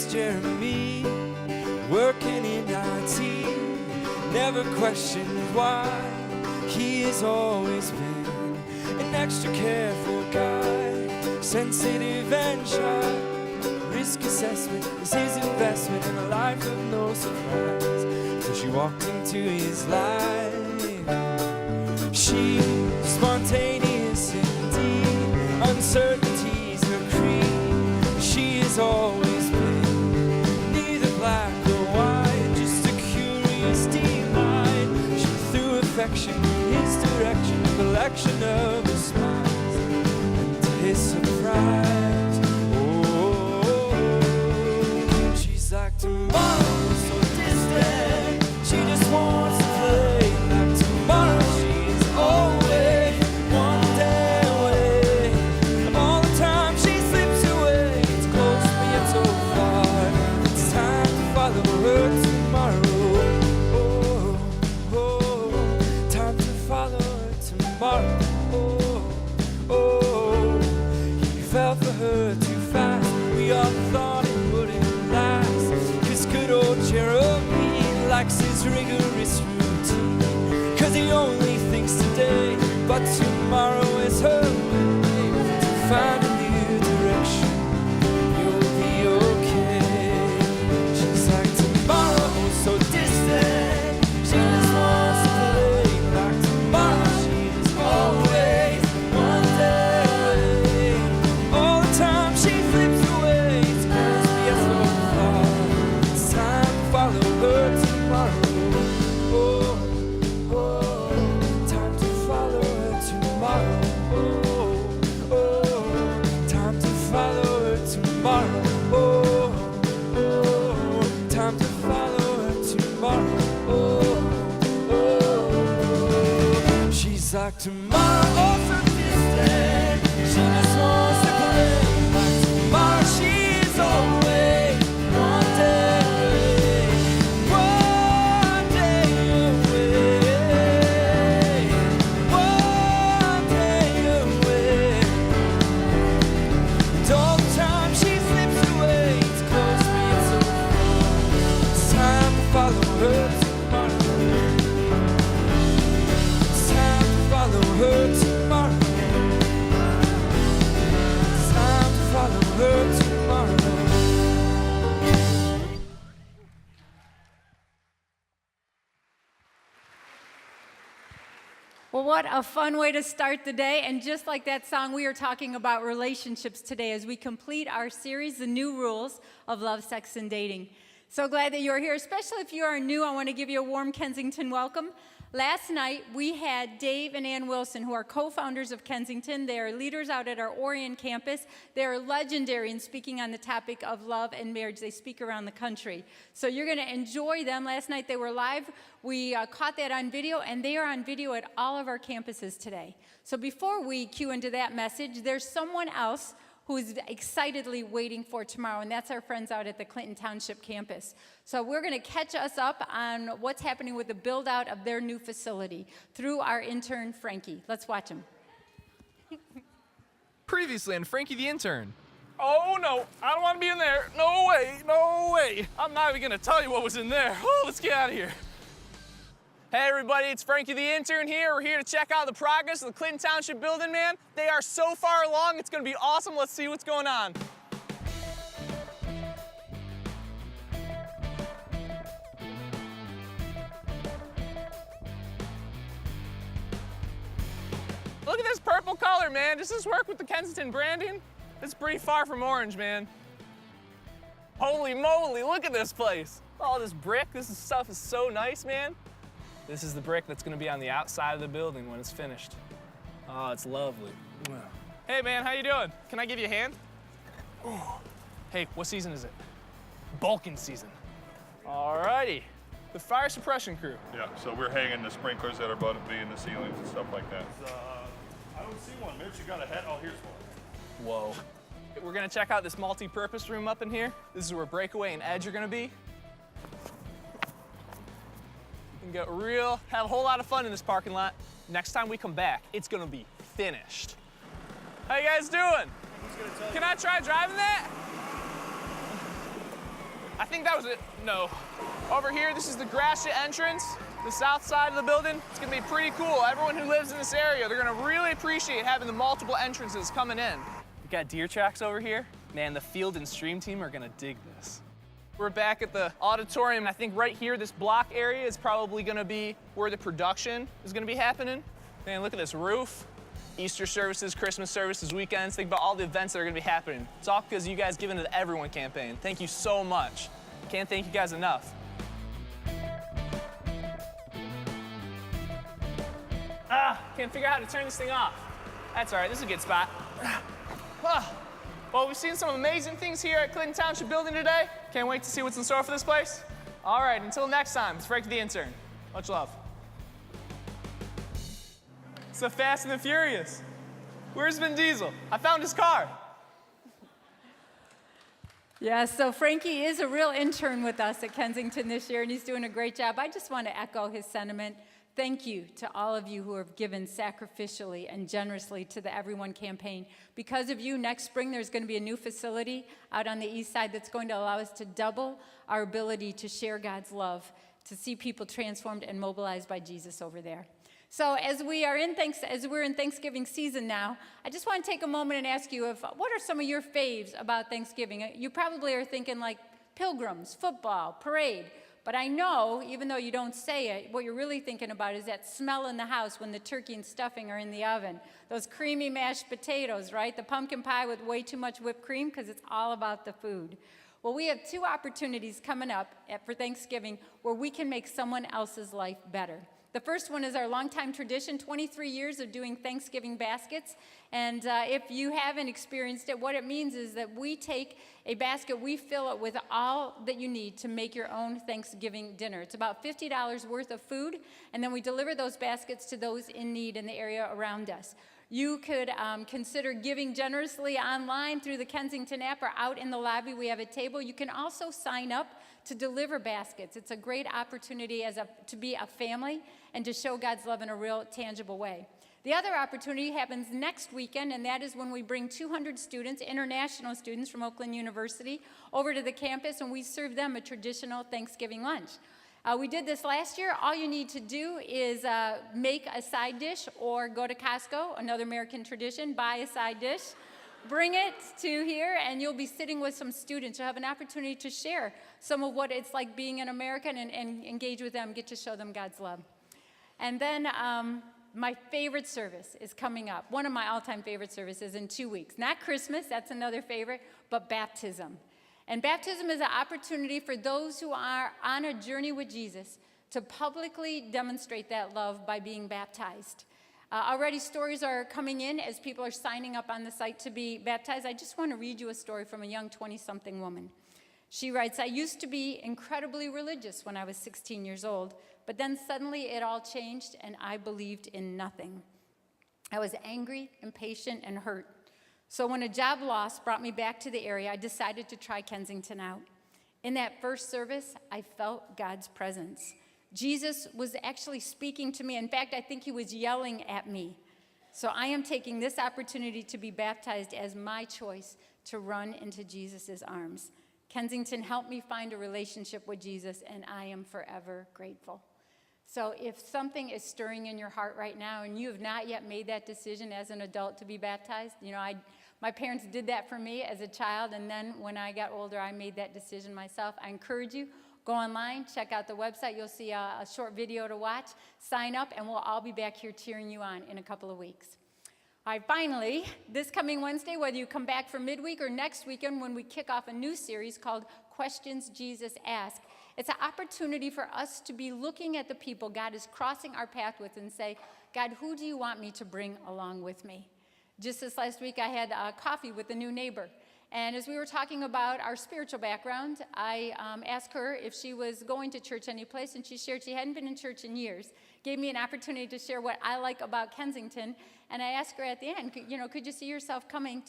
Jeremy, working in IT, never questioned why. He has always been an extra careful guy, sensitive and shy. Risk assessment is his investment in a life of no surprise. So she walked into his life. She, spontaneous indeed, uncertainties her creed. She has always been neither black or white, just a curious delight. She threw affection in his direction, a collection of his smiles, and to his surprise, oh, she's like tomorrow, so distant. She just wants to play like tomorrow. She's always one day away. All the time she slips away. It's close but yet so far. It's time to follow her tomorrow. Oh, oh, time to follow her tomorrow. Oh, oh, he fell for her too fast. We all thought it wouldn't last. 'Cause good old Jeremy likes his rigorous routine. 'Cause he only thinks today, but tomorrow is her way to find a new direction. You'll be okay. She's like tomorrow, so distant. She just wants to play like tomorrow. She's always one day away. All the time she flips away. It's close but yet so far. It's time to follow her tomorrow. Oh, oh, time to follow her tomorrow. Oh, oh, time to follow her tomorrow. Oh, oh, time to follow her tomorrow. Oh, oh, she's like tomorrow, oh so distant. She just wants to play like tomorrow. She's always one day away. One day away. One day away. And all the time she slips away. It's close to me, it's so far. It's time to follow her tomorrow. It's time to follow her tomorrow. It's time to follow her tomorrow. Well, what a fun way to start the day. And just like that song, we are talking about relationships today as we complete our series, The New Rules of Love, Sex, and Dating. So glad that you're here, especially if you are new. I want to give you a warm Kensington welcome. Last night, we had Dave and Ann Wilson, who are co-founders of Kensington. They are leaders out at our Orion campus. They are legendary in speaking on the topic of love and marriage. They speak around the country. So you're going to enjoy them. Last night, they were live. We caught that on video, and they are on video at all of our campuses today. So before we cue into that message, there's someone else who is excitedly waiting for tomorrow, and that's our friends out at the Clinton Township campus. So we're going to catch us up on what's happening with the build-out of their new facility through our intern, Frankie. Let's watch him. Previously on Frankie the Intern. Oh no, I don't want to be in there. No way, no way. I'm not even gonna tell you what was in there. Oh, let's get out of here. Hey everybody, it's Frankie the Intern here. We're here to check out the progress of the Clinton Township building, man. They are so far along, it's gonna be awesome. Let's see what's going on. Look at this purple color, man. Does this work with the Kensington branding? It's pretty far from orange, man. Holy moly, look at this place. All this brick, stuff is so nice, man. This is the brick that's gonna be on the outside of the building when it's finished. Oh, it's lovely. Hey man, how you doing? Can I give you a hand? Ooh. Hey, what season is it? Bulking season. Alrighty. The fire suppression crew. Yeah, so we're hanging the sprinklers that are about to be in the ceilings and stuff like that. I don't see one, Mitch. You got a head? Oh, here's one. Whoa. We're gonna check out this multi-purpose room up in here. This is where breakaway and edge are gonna be. You can have a whole lot of fun in this parking lot. Next time we come back, it's gonna be finished. How you guys doing? Can I try driving that? think that was it. No. Over here, this is the Gratiot entrance, the south side of the building. It's gonna be pretty cool. Everyone who lives in this area, they're gonna really appreciate having the multiple entrances coming in. We got deer tracks over here. Man, the field and stream team are gonna dig this. We're back at the auditorium. I think right here, this block area is probably gonna be where the production is gonna be happening. Man, look at this roof. Easter services, Christmas services, weekends. Think about all the events that are gonna be happening. It's all because you guys Giving to the Everyone campaign. Thank you so much. Can't thank you guys enough. Can't figure out how to turn this thing off. That's all right, this is a good spot. Well, we've seen some amazing things here at Clinton Township Building today. Can't wait to see what's in store for this place. All right, until next time, it's Frank the Intern. Much love. It's the Fast and the Furious. Where's Vin Diesel? I found his car. Yeah, so Frankie is a real intern with us at Kensington this year, and he's doing a great job. I just want to echo his sentiment. Thank you to all of you who have given sacrificially and generously to the Everyone campaign. Because of you, next spring there's going to be a new facility out on the east side that's going to allow us to double our ability to share God's love, to see people transformed and mobilized by Jesus over there. So as we're in Thanksgiving season now, I just want to take a moment and ask you, what are some of your faves about Thanksgiving? You probably are thinking like pilgrims, football, parade. But I know, even though you don't say it, what you're really thinking about is that smell in the house when the turkey and stuffing are in the oven. Those creamy mashed potatoes, right? The pumpkin pie with way too much whipped cream, because it's all about the food. Well, we have two opportunities coming up for Thanksgiving where we can make someone else's life better. The first one is our longtime tradition, 23 years of doing Thanksgiving baskets. And if you haven't experienced it, what it means is that we take a basket, we fill it with all that you need to make your own Thanksgiving dinner. It's about $50 worth of food, and then we deliver those baskets to those in need in the area around us. You could consider giving generously online through the Kensington app or out in the lobby. We have a table. You can also sign up to deliver baskets. It's a great opportunity to be a family and to show God's love in a real tangible way. The other opportunity happens next weekend, and that is when we bring 200 students, international students from Oakland University, over to the campus, and we serve them a traditional Thanksgiving lunch. We did this last year. All you need to do is make a side dish or go to Costco, another American tradition, buy a side dish, bring it to here, and you'll be sitting with some students. You'll have an opportunity to share some of what it's like being an American and engage with them, get to show them God's love. And then my favorite service is coming up. One of my all-time favorite services in 2 weeks. Not Christmas, that's another favorite, but baptism. And baptism is an opportunity for those who are on a journey with Jesus to publicly demonstrate that love by being baptized. Already stories are coming in as people are signing up on the site to be baptized. I just want to read you a story from a young 20-something woman. She writes, "I used to be incredibly religious when I was 16 years old, but then suddenly it all changed and I believed in nothing. I was angry, impatient, and hurt. So when a job loss brought me back to the area, I decided to try Kensington out. In that first service, I felt God's presence. Jesus was actually speaking to me. In fact, I think he was yelling at me. So I am taking this opportunity to be baptized as my choice to run into Jesus' arms. Kensington helped me find a relationship with Jesus, and I am forever grateful." So if something is stirring in your heart right now and you have not yet made that decision as an adult to be baptized, my parents did that for me as a child, and then when I got older, I made that decision myself. I encourage you, go online, check out the website. You'll see a short video to watch. Sign up, and we'll all be back here cheering you on in a couple of weeks. All right, finally, this coming Wednesday, whether you come back for midweek or next weekend when we kick off a new series called Questions Jesus Asked, it's an opportunity for us to be looking at the people God is crossing our path with and say, God, who do you want me to bring along with me? Just this last week, I had coffee with a new neighbor. And as we were talking about our spiritual background, I asked her if she was going to church any place, and she shared she hadn't been in church in years. Gave me an opportunity to share what I like about Kensington. And I asked her at the end, could you see yourself coming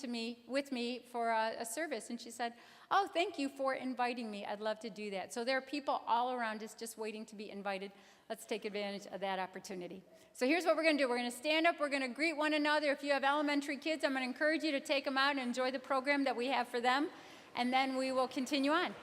with me for a service? And she said, oh, thank you for inviting me. I'd love to do that. So there are people all around us just waiting to be invited. Let's take advantage of that opportunity. So here's what we're going to do. We're going to stand up. We're going to greet one another. If you have elementary kids, I'm going to encourage you to take them out and enjoy the program that we have for them. And then we will continue on.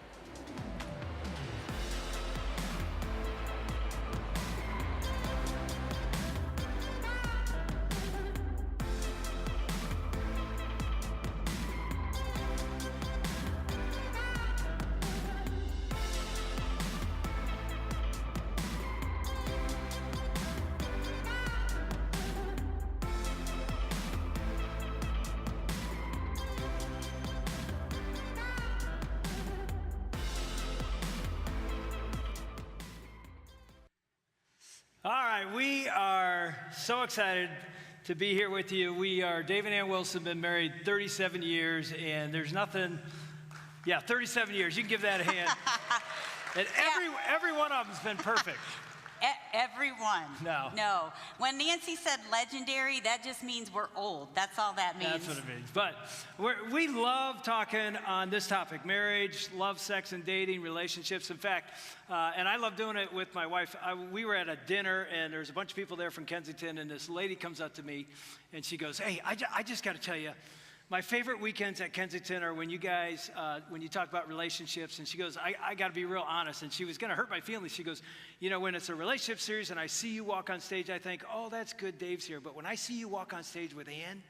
right, we are so excited to be here with you. We are Dave and Ann Wilson, been married 37 years, and there's nothing, 37 years. You can give that a hand. And every one of them's been perfect. Everyone. No. No. When Nancy said legendary, that just means we're old. That's all that means. That's what it means. But we love talking on this topic, marriage, love, sex, and dating, relationships. In fact, and I love doing it with my wife. We were at a dinner, and there was a bunch of people there from Kensington, and this lady comes up to me, and she goes, hey, I just got to tell you, my favorite weekends at Kensington are when you guys, when you talk about relationships. And she goes, I got to be real honest. And she was going to hurt my feelings. She goes, you know, when it's a relationship series and I see you walk on stage, I think, oh, that's good, Dave's here. But when I see you walk on stage with Ann,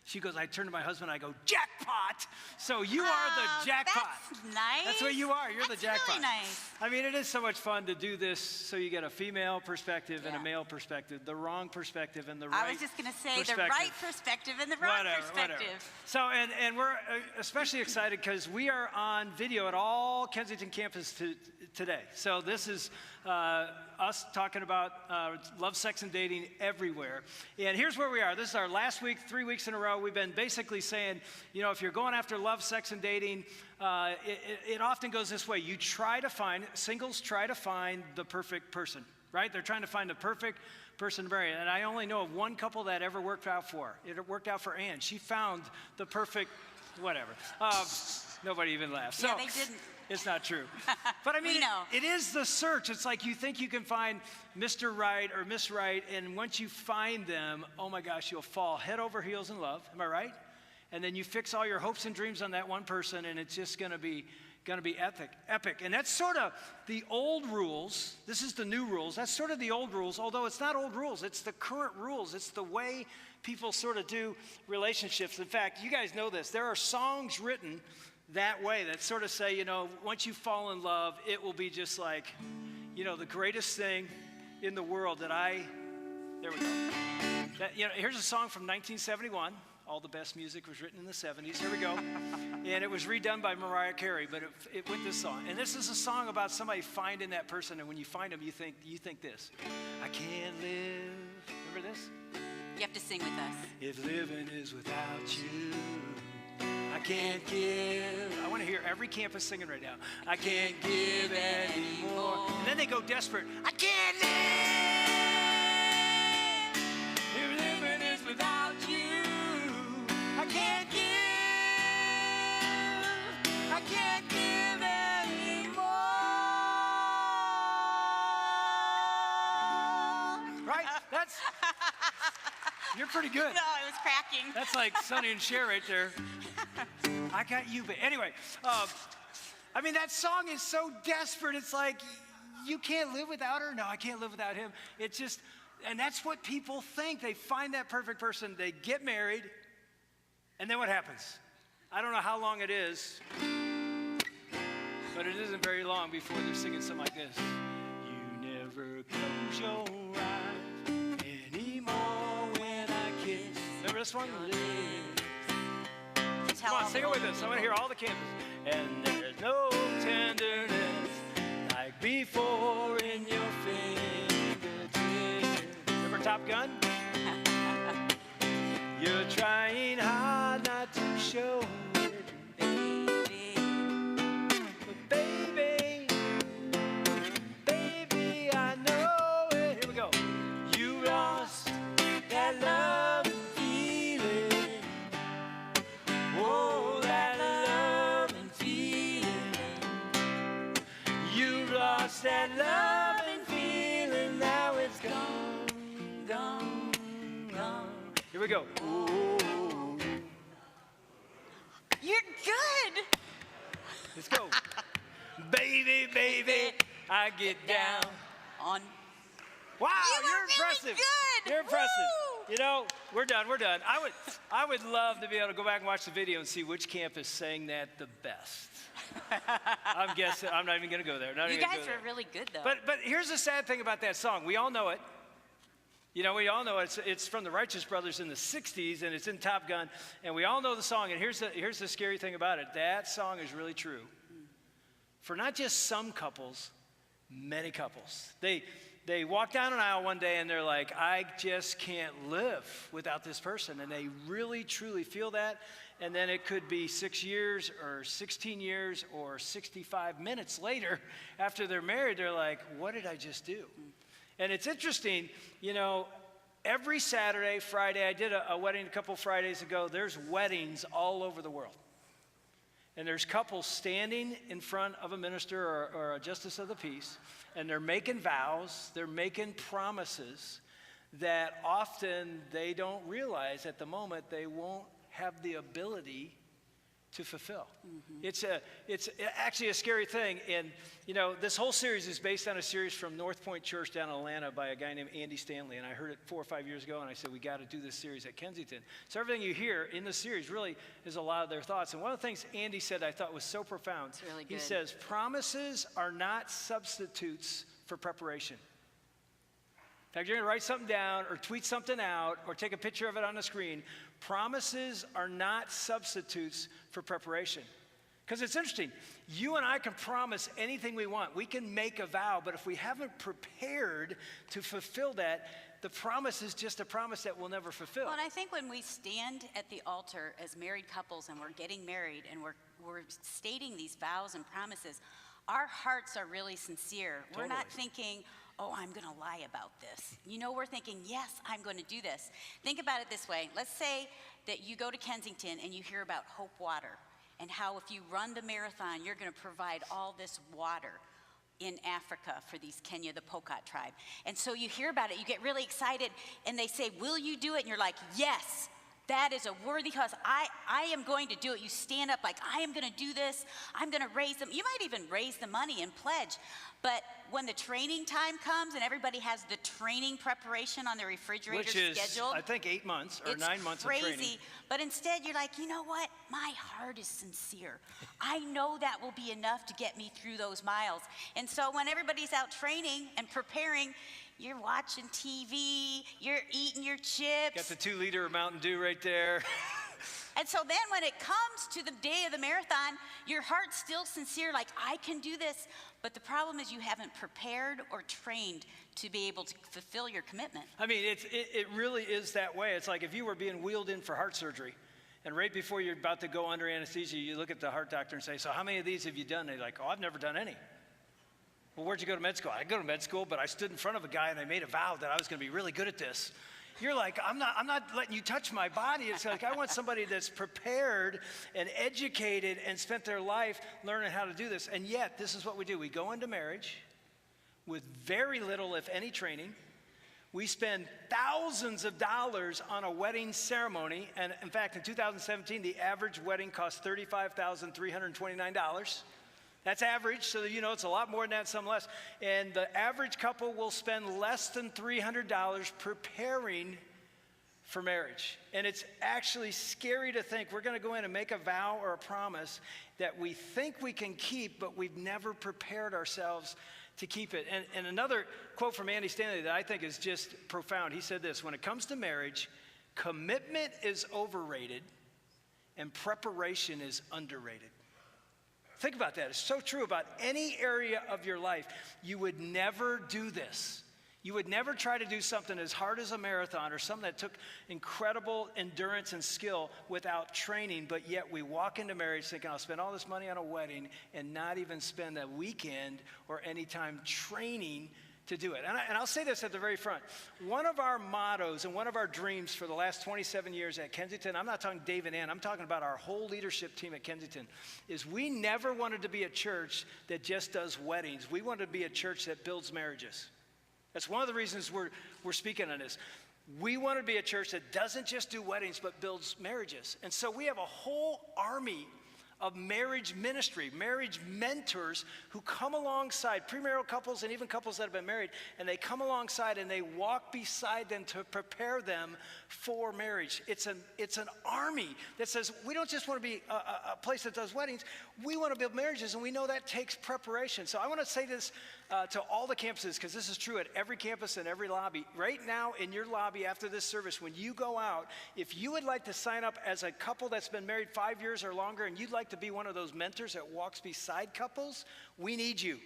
she goes, I turn to my husband, I go, jackpot! So you are the jackpot. That's nice. That's what you are. You're the jackpot. Really nice. I mean, it is so much fun to do this so you get a female perspective and a male perspective, the wrong perspective and the right perspective. I was just going to say the right perspective and the wrong perspective. Whatever. So, and we're especially excited because we are on video at all Kensington campus today. So this is us talking about love, sex, and dating everywhere. And here's where we are. This is our last week, 3 weeks in a row. We've been basically saying, you know, if you're going after love, sex, and dating, it often goes this way. Singles try to find the perfect person, right? They're trying to find the perfect person to marry. And I only know of one couple that ever worked out for. It worked out for Ann. She found the perfect, whatever. Nobody even laughed. So, yeah, they didn't. It's not true. But I mean, it is the search. It's like you think you can find Mr. Right or Miss Right, and once you find them, oh my gosh, you'll fall head over heels in love. Am I right? And then you fix all your hopes and dreams on that one person, and it's just going to be epic. And that's sort of the old rules. This is the new rules. That's sort of the old rules, although it's not old rules. It's the current rules. It's the way people sort of do relationships. In fact, you guys know this. There are songs written that way that sort of say, you know, once you fall in love, it will be just like, you know, the greatest thing in the world there we go. You know, here's a song from 1971. All the best music was written in the 70s. Here we go. And it was redone by Mariah Carey, but it went this song. And this is a song about somebody finding that person, and when you find them, you think this. I can't live. Remember this? You have to sing with us. If living is without you, I can't give. I want to hear every campus singing right now. I can't give anymore. And then they go desperate. I can't live. If living is without you, I can't give. I can't give anymore. Right? You're pretty good. No, it was cracking. That's like Sonny and Cher right there. I got you, but anyway, I mean, that song is so desperate. It's like, you can't live without her. No, I can't live without him. It's just, and that's what people think. They find that perfect person, they get married, and then what happens? I don't know how long it is, but it isn't very long before they're singing something like this. You never close your eyes anymore when I kiss. Remember this one? Come on, sing it with us. I want to hear all the campus. And there's no tenderness like before in your fingertips. Remember Top Gun? You're trying hard not to show it, baby. But baby, I know it. Here we go. You lost that love and feeling. Oh, that love and feeling. You lost that love and feeling. Now it's gone, gone, gone. Here we go. Ooh. You're good. Let's go. Baby, I get down on. Wow, you're really impressive. Good. You're impressive. Woo! You know, we're done. I would love to be able to go back and watch the video and see which campus sang that the best. I'm guessing. I'm not even going to go there. You guys were really good, though. But here's the sad thing about that song. We all know it. You know, we all know it's from the Righteous Brothers in the 60s, and it's in Top Gun, and we all know the song. And here's the scary thing about it. That song is really true for not just some couples, many couples. they walk down an aisle one day and they're like, I just can't live without this person. And they really, truly feel that. And then it could be 6 years or 16 years or 65 minutes later after they're married, they're like, what did I just do? And it's interesting, you know, every Saturday, Friday, I did a wedding a couple Fridays ago. There's weddings all over the world. And there's couples standing in front of a minister or a justice of the peace, and they're making vows, they're making promises that often they don't realize at the moment they won't have the ability to fulfill. It's actually a scary thing. And, you know, this whole series is based on a series from North Point Church down in Atlanta by a guy named Andy Stanley. And I heard it 4 or 5 years ago, and I said, we got to do this series at Kensington. So everything you hear in the series really is a lot of their thoughts. And one of the things Andy said I thought was so profound. It's really good. He says, promises are not substitutes for preparation. In fact, you're going to write something down or tweet something out or take a picture of it on the screen. Promises are not substitutes for preparation. Because it's interesting. You and I can promise anything we want. We can make a vow, but if we haven't prepared to fulfill that, the promise is just a promise that we'll never fulfill. Well, and I think when we stand at the altar as married couples and we're getting married and we're stating these vows and promises, our hearts are really sincere. Totally. We're not thinking, oh, I'm going to lie about this. You know, we're thinking, yes, I'm going to do this. Think about it this way. Let's say that you go to Kensington and you hear about Hope Water and how if you run the marathon, you're going to provide all this water in Africa for these Kenya, the Pokot tribe. And so you hear about it, you get really excited, and they say, will you do it? And you're like, yes. That is a worthy cause. I am going to do it. You stand up like, I am going to do this. I'm going to raise them. You might even raise the money and pledge. But when the training time comes and everybody has the training preparation on the refrigerator scheduled. Which is, I think, 8 months or 9 months crazy, of training. But instead you're like, you know what? My heart is sincere. I know that will be enough to get me through those miles. And so when everybody's out training and preparing, you're watching TV, you're eating your chips. Got the 2-liter Mountain Dew right there. And so then when it comes to the day of the marathon, your heart's still sincere, like, I can do this. But the problem is you haven't prepared or trained to be able to fulfill your commitment. I mean, it really is that way. It's like if you were being wheeled in for heart surgery, and right before you're about to go under anesthesia, you look at the heart doctor and say, so how many of these have you done? They're like, oh, I've never done any. Well, where'd you go to med school? I go to med school, but I stood in front of a guy and I made a vow that I was going to be really good at this. You're like, I'm not letting you touch my body. It's like I want somebody that's prepared and educated and spent their life learning how to do this. And yet, this is what we do. We go into marriage with very little, if any, training. We spend thousands of dollars on a wedding ceremony. And in fact, in 2017, the average wedding cost $35,329. That's average, so you know it's a lot more than that, some less. And the average couple will spend less than $300 preparing for marriage. And it's actually scary to think we're going to go in and make a vow or a promise that we think we can keep, but we've never prepared ourselves to keep it. And another quote from Andy Stanley that I think is just profound. He said this, when it comes to marriage, commitment is overrated and preparation is underrated. Think about that. It's so true about any area of your life. You would never do this. You would never try to do something as hard as a marathon or something that took incredible endurance and skill without training, but yet we walk into marriage thinking, I'll spend all this money on a wedding and not even spend a weekend or any time training to do it. And I'll say this at the very front. One of our mottos and one of our dreams for the last 27 years at Kensington, I'm not talking Dave and Ann, I'm talking about our whole leadership team at Kensington, is we never wanted to be a church that just does weddings. We wanted to be a church that builds marriages. That's one of the reasons we're speaking on this. We want to be a church that doesn't just do weddings, but builds marriages. And so we have a whole army of marriage ministry, marriage mentors who come alongside premarital couples and even couples that have been married, and they come alongside and they walk beside them to prepare them for marriage. It's an army that says we don't just want to be a place that does weddings, we want to build marriages, and we know that takes preparation. So I want to say this to all the campuses, because this is true at every campus and every lobby. Right now in your lobby after this service, when you go out, if you would like to sign up as a couple that's been married 5 years or longer and you'd like to be one of those mentors that walks beside couples, We need you.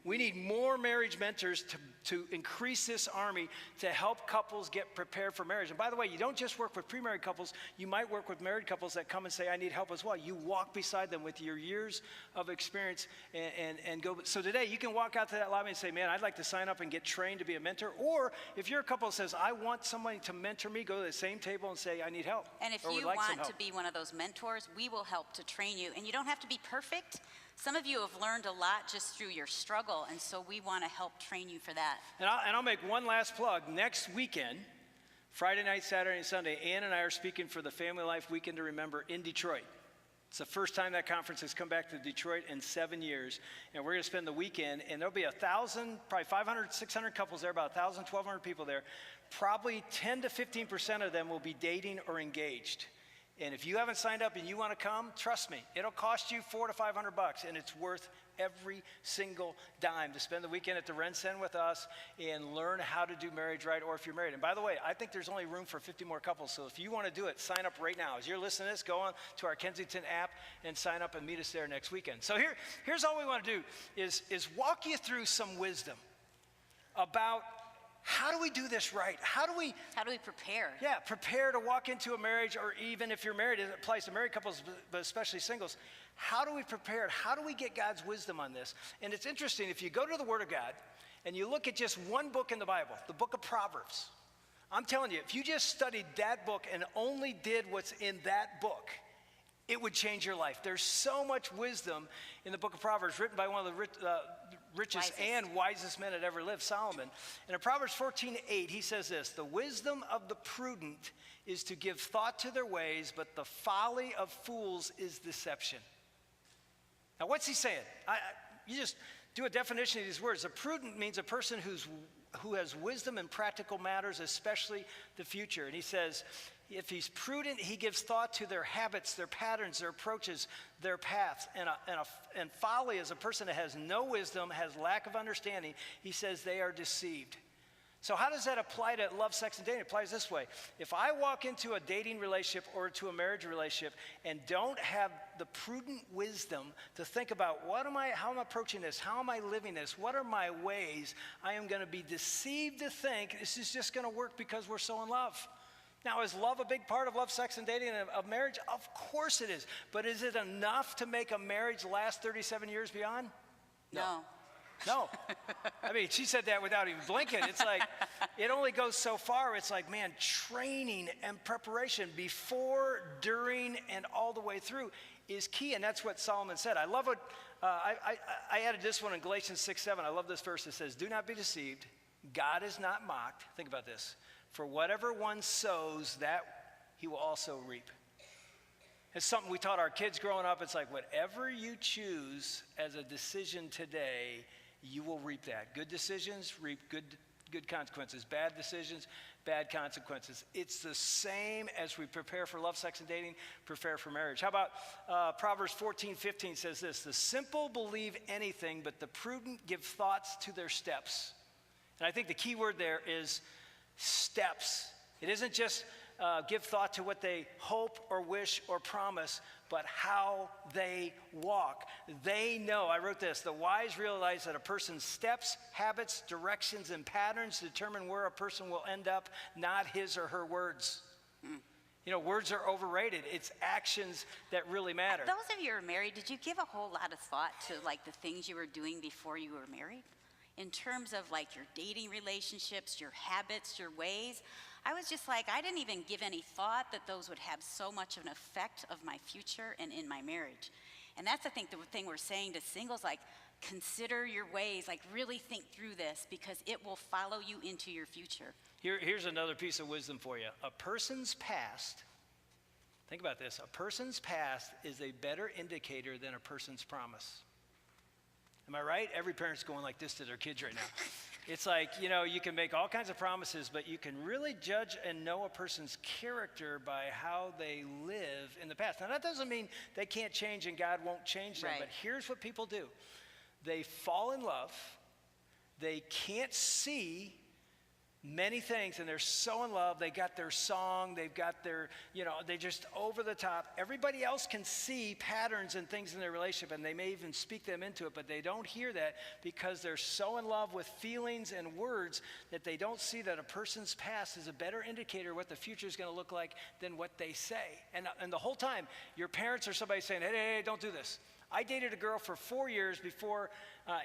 We need more marriage mentors to increase this army to help couples get prepared for marriage. And by the way, you don't just work with pre-married couples. You might work with married couples that come and say, I need help as well. You walk beside them with your years of experience and go. So today, you can walk out to that lobby and say, man, I'd like to sign up and get trained to be a mentor. Or if you're a couple that says, I want somebody to mentor me, go to the same table and say, I need help. And if you want to be one of those mentors, we will help to train you. And you don't have to be perfect. Some of you have learned a lot just through your struggle, and so we want to help train you for that. And I'll make one last plug. Next weekend, Friday night, Saturday, and Sunday, Ann and I are speaking for the Family Life Weekend to Remember in Detroit. It's the first time that conference has come back to Detroit in 7 years, and we're going to spend the weekend, and there'll be 1,000, probably 500, 600 couples there, about 1,000, 1,200 people there. Probably 10 to 15% of them will be dating or engaged. And if you haven't signed up and you want to come, trust me, it'll cost you $400 to $500, and it's worth every single dime to spend the weekend at the RenCen with us and learn how to do marriage right, or if you're married. And by the way, I think there's only room for 50 more couples, so if you want to do it, sign up right now. As you're listening to this, go on to our Kensington app and sign up and meet us there next weekend. So here's all we want to do is walk you through some wisdom about how do we do this right? How do we prepare? Yeah, prepare to walk into a marriage, or even if you're married, it applies to married couples, but especially singles. How do we prepare? How do we get God's wisdom on this? And it's interesting, if you go to the Word of God and you look at just one book in the Bible, the book of Proverbs, I'm telling you, if you just studied that book and only did what's in that book, it would change your life. There's so much wisdom in the book of Proverbs, written by one of the richest and wisest men that ever lived, Solomon. And in Proverbs 14:8, he says this: the wisdom of the prudent is to give thought to their ways, but the folly of fools is deception. Now, what's he saying? You just do a definition of these words. A prudent means a person who has wisdom in practical matters, especially the future. And he says, if he's prudent, he gives thought to their habits, their patterns, their approaches, their paths. And folly is a person that has no wisdom, has lack of understanding. He says they are deceived. So how does that apply to love, sex, and dating? It applies this way. If I walk into a dating relationship or to a marriage relationship and don't have the prudent wisdom to think about how am I approaching this? How am I living this? What are my ways? I am going to be deceived to think this is just going to work because we're so in love. Now, is love a big part of love, sex, and dating of marriage? Of course it is. But is it enough to make a marriage last 37 years beyond? No. No. I mean, she said that without even blinking. It's like, it only goes so far. It's like, man, training and preparation before, during, and all the way through is key. And that's what Solomon said. I love what, I added this one in Galatians 6:7. I love this verse. It says, do not be deceived. God is not mocked. Think about this. For whatever one sows, that he will also reap. It's something we taught our kids growing up. It's like, whatever you choose as a decision today, you will reap that. Good decisions reap good consequences. Bad decisions, bad consequences. It's the same as we prepare for love, sex, and dating, prepare for marriage. How about Proverbs 14:15 says this: the simple believe anything, but the prudent give thoughts to their steps. And I think the key word there is steps. It isn't just give thought to what they hope or wish or promise, but how they walk. They know, I wrote this, the wise realize that a person's steps, habits, directions, and patterns determine where a person will end up, not his or her words. You know, words are overrated. It's actions that really matter. Those of you who are married, did you give a whole lot of thought to like the things you were doing before you were married? In terms of like your dating relationships, your habits, your ways, I was just like, I didn't even give any thought that those would have so much of an effect of my future and in my marriage. And that's, I think, the thing we're saying to singles, like, consider your ways, like really think through this because it will follow you into your future. Here's another piece of wisdom for you. A person's past, think about this, a person's past is a better indicator than a person's promise. Am I right? Every parent's going like this to their kids right now. It's like, you know, you can make all kinds of promises, but you can really judge and know a person's character by how they live in the past. Now, that doesn't mean they can't change and God won't change them, but here's what people do. They fall in love. They can't see many things, and they're so in love. They got their song, they've got their, they're just over the top. Everybody else can see patterns and things in their relationship, and they may even speak them into it, but they don't hear that because they're so in love with feelings and words that they don't see that a person's past is a better indicator of what the future is going to look like than what they say. And the whole time, your parents or somebody saying, hey, don't do this. I dated a girl for 4 years before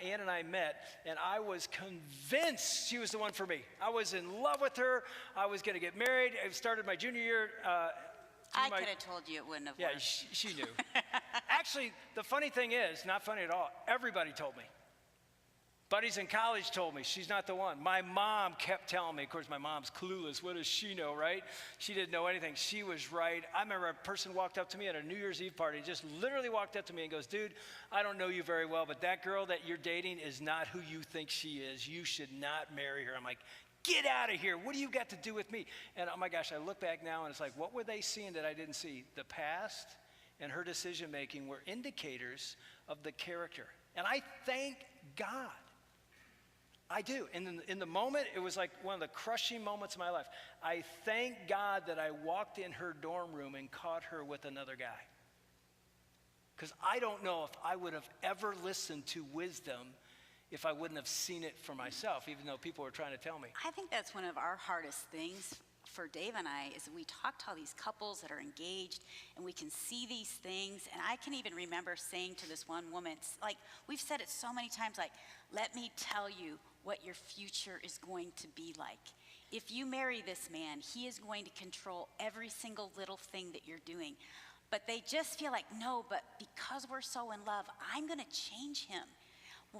Ann and I met, and I was convinced she was the one for me. I was in love with her. I was going to get married. I started my junior year. I could have told you it wouldn't have Yeah, worked. she knew. Actually, the funny thing is, not funny at all, everybody told me. Buddies in college told me she's not the one. My mom kept telling me, of course, my mom's clueless. What does she know, right? She didn't know anything. She was right. I remember a person walked up to me at a New Year's Eve party, just literally walked up to me and goes, dude, I don't know you very well, but that girl that you're dating is not who you think she is. You should not marry her. I'm like, get out of here. What do you got to do with me? And oh my gosh, I look back now and it's like, what were they seeing that I didn't see? The past and her decision making were indicators of the character. And I thank God. I do. And in the moment, it was like one of the crushing moments of my life. I thank God that I walked in her dorm room and caught her with another guy. Because I don't know if I would have ever listened to wisdom if I wouldn't have seen it for myself, even though people were trying to tell me. I think that's one of our hardest things for Dave and I is we talk to all these couples that are engaged and we can see these things. And I can even remember saying to this one woman, it's like we've said it so many times, like, let me tell you what your future is going to be like. If you marry this man, he is going to control every single little thing that you're doing. But they just feel like, no, but because we're so in love, I'm going to change him.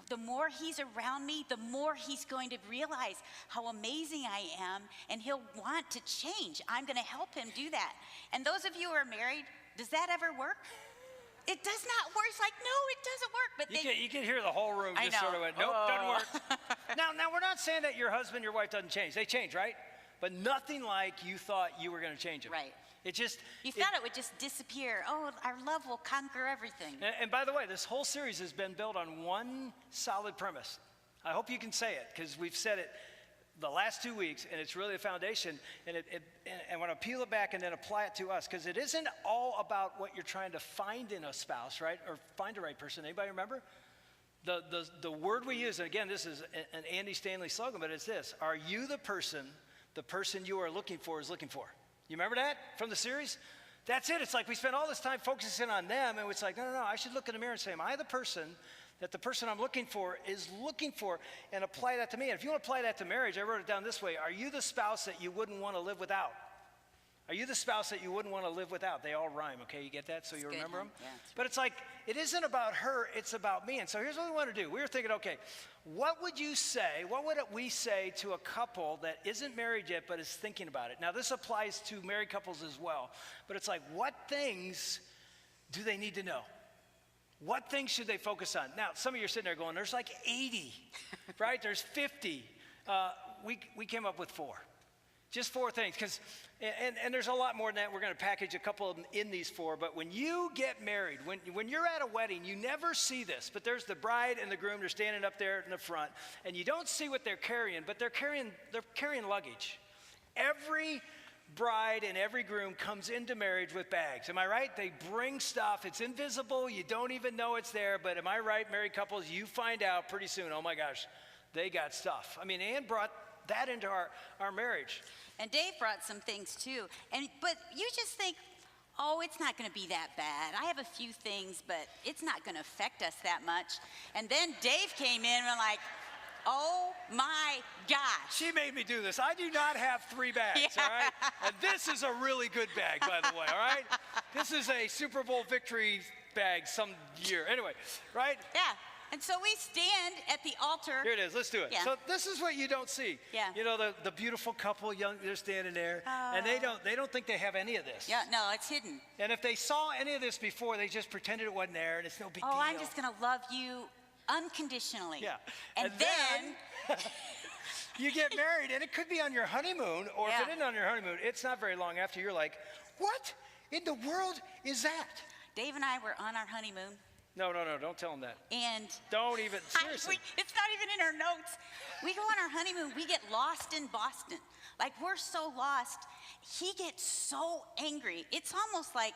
The more he's around me, the more he's going to realize how amazing I am, and he'll want to change. I'm going to help him do that. And those of you who are married, does that ever work? It does not work. It's like, no, it doesn't work. But you can hear the whole room just sort of went, nope, doesn't work. Now, we're not saying that your husband, your wife doesn't change. They change, right? But nothing like you thought you were going to change them. Right. You thought it would just disappear. Oh, our love will conquer everything. And by the way, this whole series has been built on one solid premise. I hope you can say it, because we've said it the last 2 weeks, and it's really a foundation. And I want to peel it back and then apply it to us, because it isn't all about what you're trying to find in a spouse, right? Or find a right person. Anybody remember? The word we use, and again, this is an Andy Stanley slogan, but it's this: are you the person you are looking for is looking for? You remember that from the series? That's it. It's like we spend all this time focusing on them, and it's like, no, I should look in the mirror and say, am I the person that the person I'm looking for is looking for, and apply that to me? And if you want to apply that to marriage, I wrote it down this way: are you the spouse that you wouldn't want to live without? Are you the spouse that you wouldn't want to live without? They all rhyme, okay? You get that? So you remember them? Yeah, but it's like, it isn't about her, it's about me. And so here's what we want to do. We were thinking, okay, what would we say to a couple that isn't married yet but is thinking about it? Now, this applies to married couples as well. But it's like, what things do they need to know? What things should they focus on? Now, some of you are sitting there going, there's like 80, right? There's 50. We came up with 4. Just 4 things, and there's a lot more than that. We're going to package a couple of them in these 4. But when you get married, when you're at a wedding, you never see this. But there's the bride and the groom. They're standing up there in the front, and you don't see what they're carrying. But they're carrying luggage. Every bride and every groom comes into marriage with bags. Am I right? They bring stuff. It's invisible. You don't even know it's there. But am I right, married couples? You find out pretty soon. Oh my gosh, they got stuff. I mean, Ann brought that into our marriage. And Dave brought some things too. But you just think, oh, it's not going to be that bad. I have a few things, but it's not going to affect us that much. And then Dave came in and we're like, oh my gosh. She made me do this. I do not have 3 bags, Yeah. all right? And this is a really good bag, by the way, all right? This is a Super Bowl victory bag some year. Anyway, right? Yeah. And so we stand at the altar. Here it is. Let's do it. Yeah. So this is what you don't see. Yeah. You know, the beautiful couple, they're standing there, and they don't think they have any of this. Yeah, no, it's hidden. And if they saw any of this before, they just pretended it wasn't there, and it's no big deal. Oh, I'm just going to love you unconditionally. Yeah. And then you get married, and it could be on your honeymoon, or if Yeah. it isn't on your honeymoon, it's not very long after you're like, what in the world is that? Dave and I were on our honeymoon. No, don't tell them that. And Don't even, seriously. it's not even in our notes. We go on our honeymoon, we get lost in Boston. Like, we're so lost. He gets so angry. It's almost like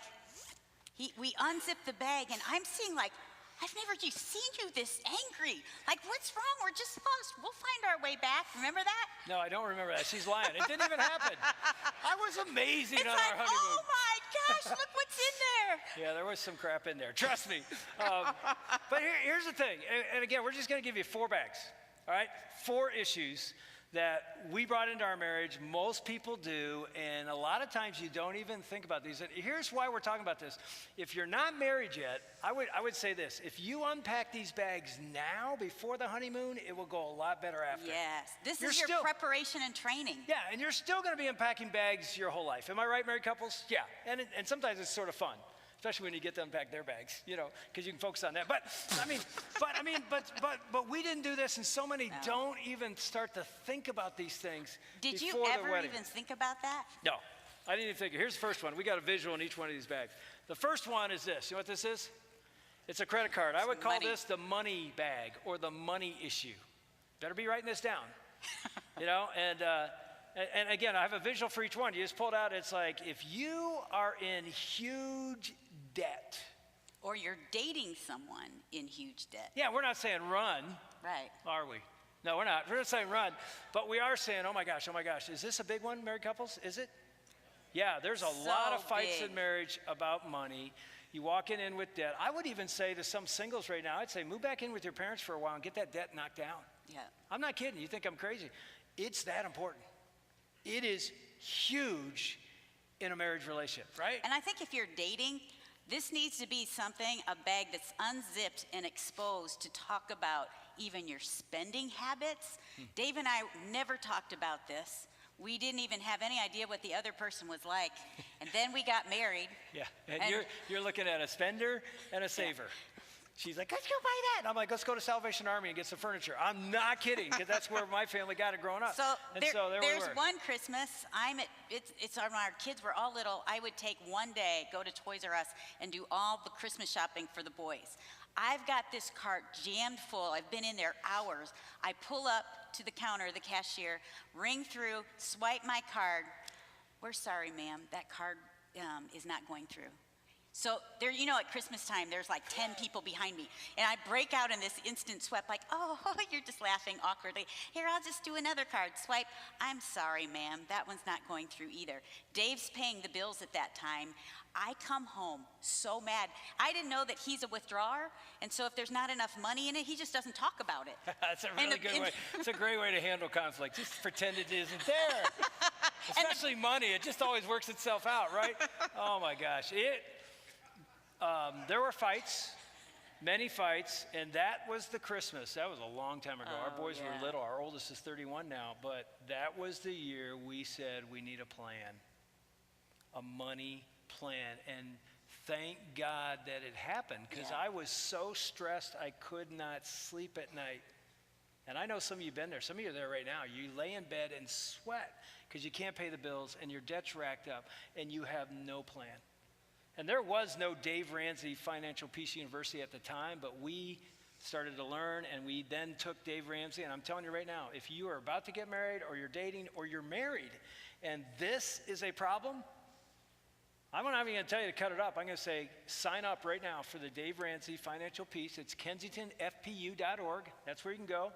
we unzip the bag, and I'm seeing, like, I've never seen you this angry. Like, what's wrong? We're just lost. We'll find our way back. Remember that? No, I don't remember that. She's lying. It didn't even happen. I was amazing It's on like, our honeymoon. oh my gosh, look what's in there. Yeah, there was some crap in there. Trust me. But here's the thing. And again, we're just going to give you 4 bags. All right? 4 issues that we brought into our marriage. Most people do, and a lot of times you don't even think about these. And here's why we're talking about this. If you're not married yet, I would say this. If you unpack these bags now before the honeymoon, it will go a lot better after. Yes, this You're is your still- preparation and training. Yeah, and you're still going to be unpacking bags your whole life. Am I right, married couples? Yeah, and sometimes it's sort of fun, especially when you get to unpack their bags, because you can focus on that. But we didn't do this, and so many don't even start to think about these things Did you before the ever wedding. even think about that? No, I didn't even think. Here's the first one. We got a visual in each one of these bags. The first one is this. You know what this is? It's a credit card. I would call money. this the money bag or the money issue. Better be writing this down. And again, I have a visual for each one. You just pull it out. It's like if you are in huge debt. Or you're dating someone in huge debt. Yeah, we're not saying run, Right. are we? No, we're not. We're not saying run, but we are saying, oh my gosh. Is this a big one, married couples? Is it? Yeah, there's a lot of fights big. in marriage about money. You walking in with debt. I would even say to some singles right now, I'd say move back in with your parents for a while and get that debt knocked down. Yeah. I'm not kidding. You think I'm crazy. It's that important. It is huge in a marriage relationship, right? And I think if you're dating, this needs to be something, a bag that's unzipped and exposed to talk about even your spending habits. Dave and I never talked about this. We didn't even have any idea what the other person was like. And then we got married. Yeah, and And- you're looking at a spender and a saver. She's like, let's go buy that. And I'm like, let's go to Salvation Army and get some furniture. I'm not kidding, because that's where my family got it growing up. So, and so there we there's were. one Christmas, it's when our kids were all little, I would take one day, go to Toys R Us and do all the Christmas shopping for the boys. I've got this cart jammed full. I've been in there hours. I pull up to the counter, the cashier, ring through, swipe my card. We're sorry, ma'am, that card is not going through. So there, at Christmas time, there's like 10 people behind me. And I break out in this instant sweat, like, oh, you're just laughing awkwardly. Here, I'll just do another card. Swipe. I'm sorry, ma'am. That one's not going through either. Dave's paying the bills at that time. I come home so mad. I didn't know that he's a withdrawer. And so if there's not enough money in it, he just doesn't talk about it. That's a really good way. It's a great way to handle conflict. Just pretend it isn't there. Especially money. It just always works itself out, right? Oh, my gosh. There were fights, many fights, and that was the Christmas. That was a long time ago. Our boys were little. Our oldest is 31 now, but that was the year we said we need a plan, a money plan. And thank God that it happened, because I was so stressed I could not sleep at night. And I know some of you have been there. Some of you are there right now. You lay in bed and sweat because you can't pay the bills and your debt's racked up and you have no plan. And there was no Dave Ramsey Financial Peace University at the time, but we started to learn, and we then took Dave Ramsey. And I'm telling you right now, if you are about to get married or you're dating or you're married and this is a problem, I'm not even going to tell you to cut it up. I'm going to say sign up right now for the Dave Ramsey Financial Peace. It's kensingtonfpu.org. That's where you can go.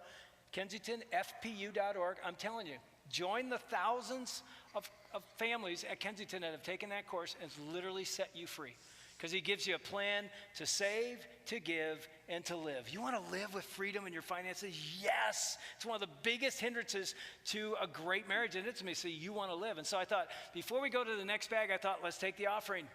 kensingtonfpu.org. I'm telling you, join the thousands of families at Kensington that have taken that course, and it's literally set you free. Because he gives you a plan to save, to give, and to live. You want to live with freedom in your finances? Yes. It's one of the biggest hindrances to a great marriage and intimacy. You want to live. And so I thought, before we go to the next bag, I thought, let's take the offering.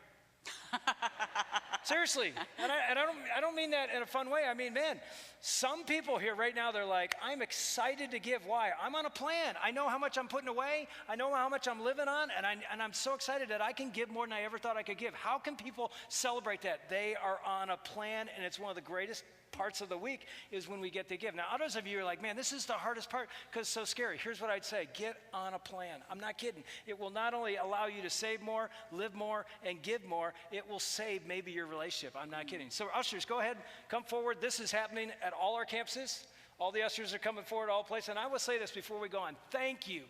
Seriously. And I don't mean that in a fun way. I mean, man, some people here right now, they're like, I'm excited to give. Why? I'm on a plan. I know how much I'm putting away. I know how much I'm living on. And I'm so excited that I can give more than I ever thought I could give. How can people celebrate that? They are on a plan, and it's one of the greatest parts of the week is when we get to give. Now, others of you are like, man, this is the hardest part because it's so scary. Here's what I'd say. Get on a plan. I'm not kidding. It will not only allow you to save more, live more, and give more, it will save maybe your relationship. I'm not kidding. So ushers, go ahead, come forward. This is happening at all our campuses. All the ushers are coming forward, all places. And I will say this before we go on. Thank you.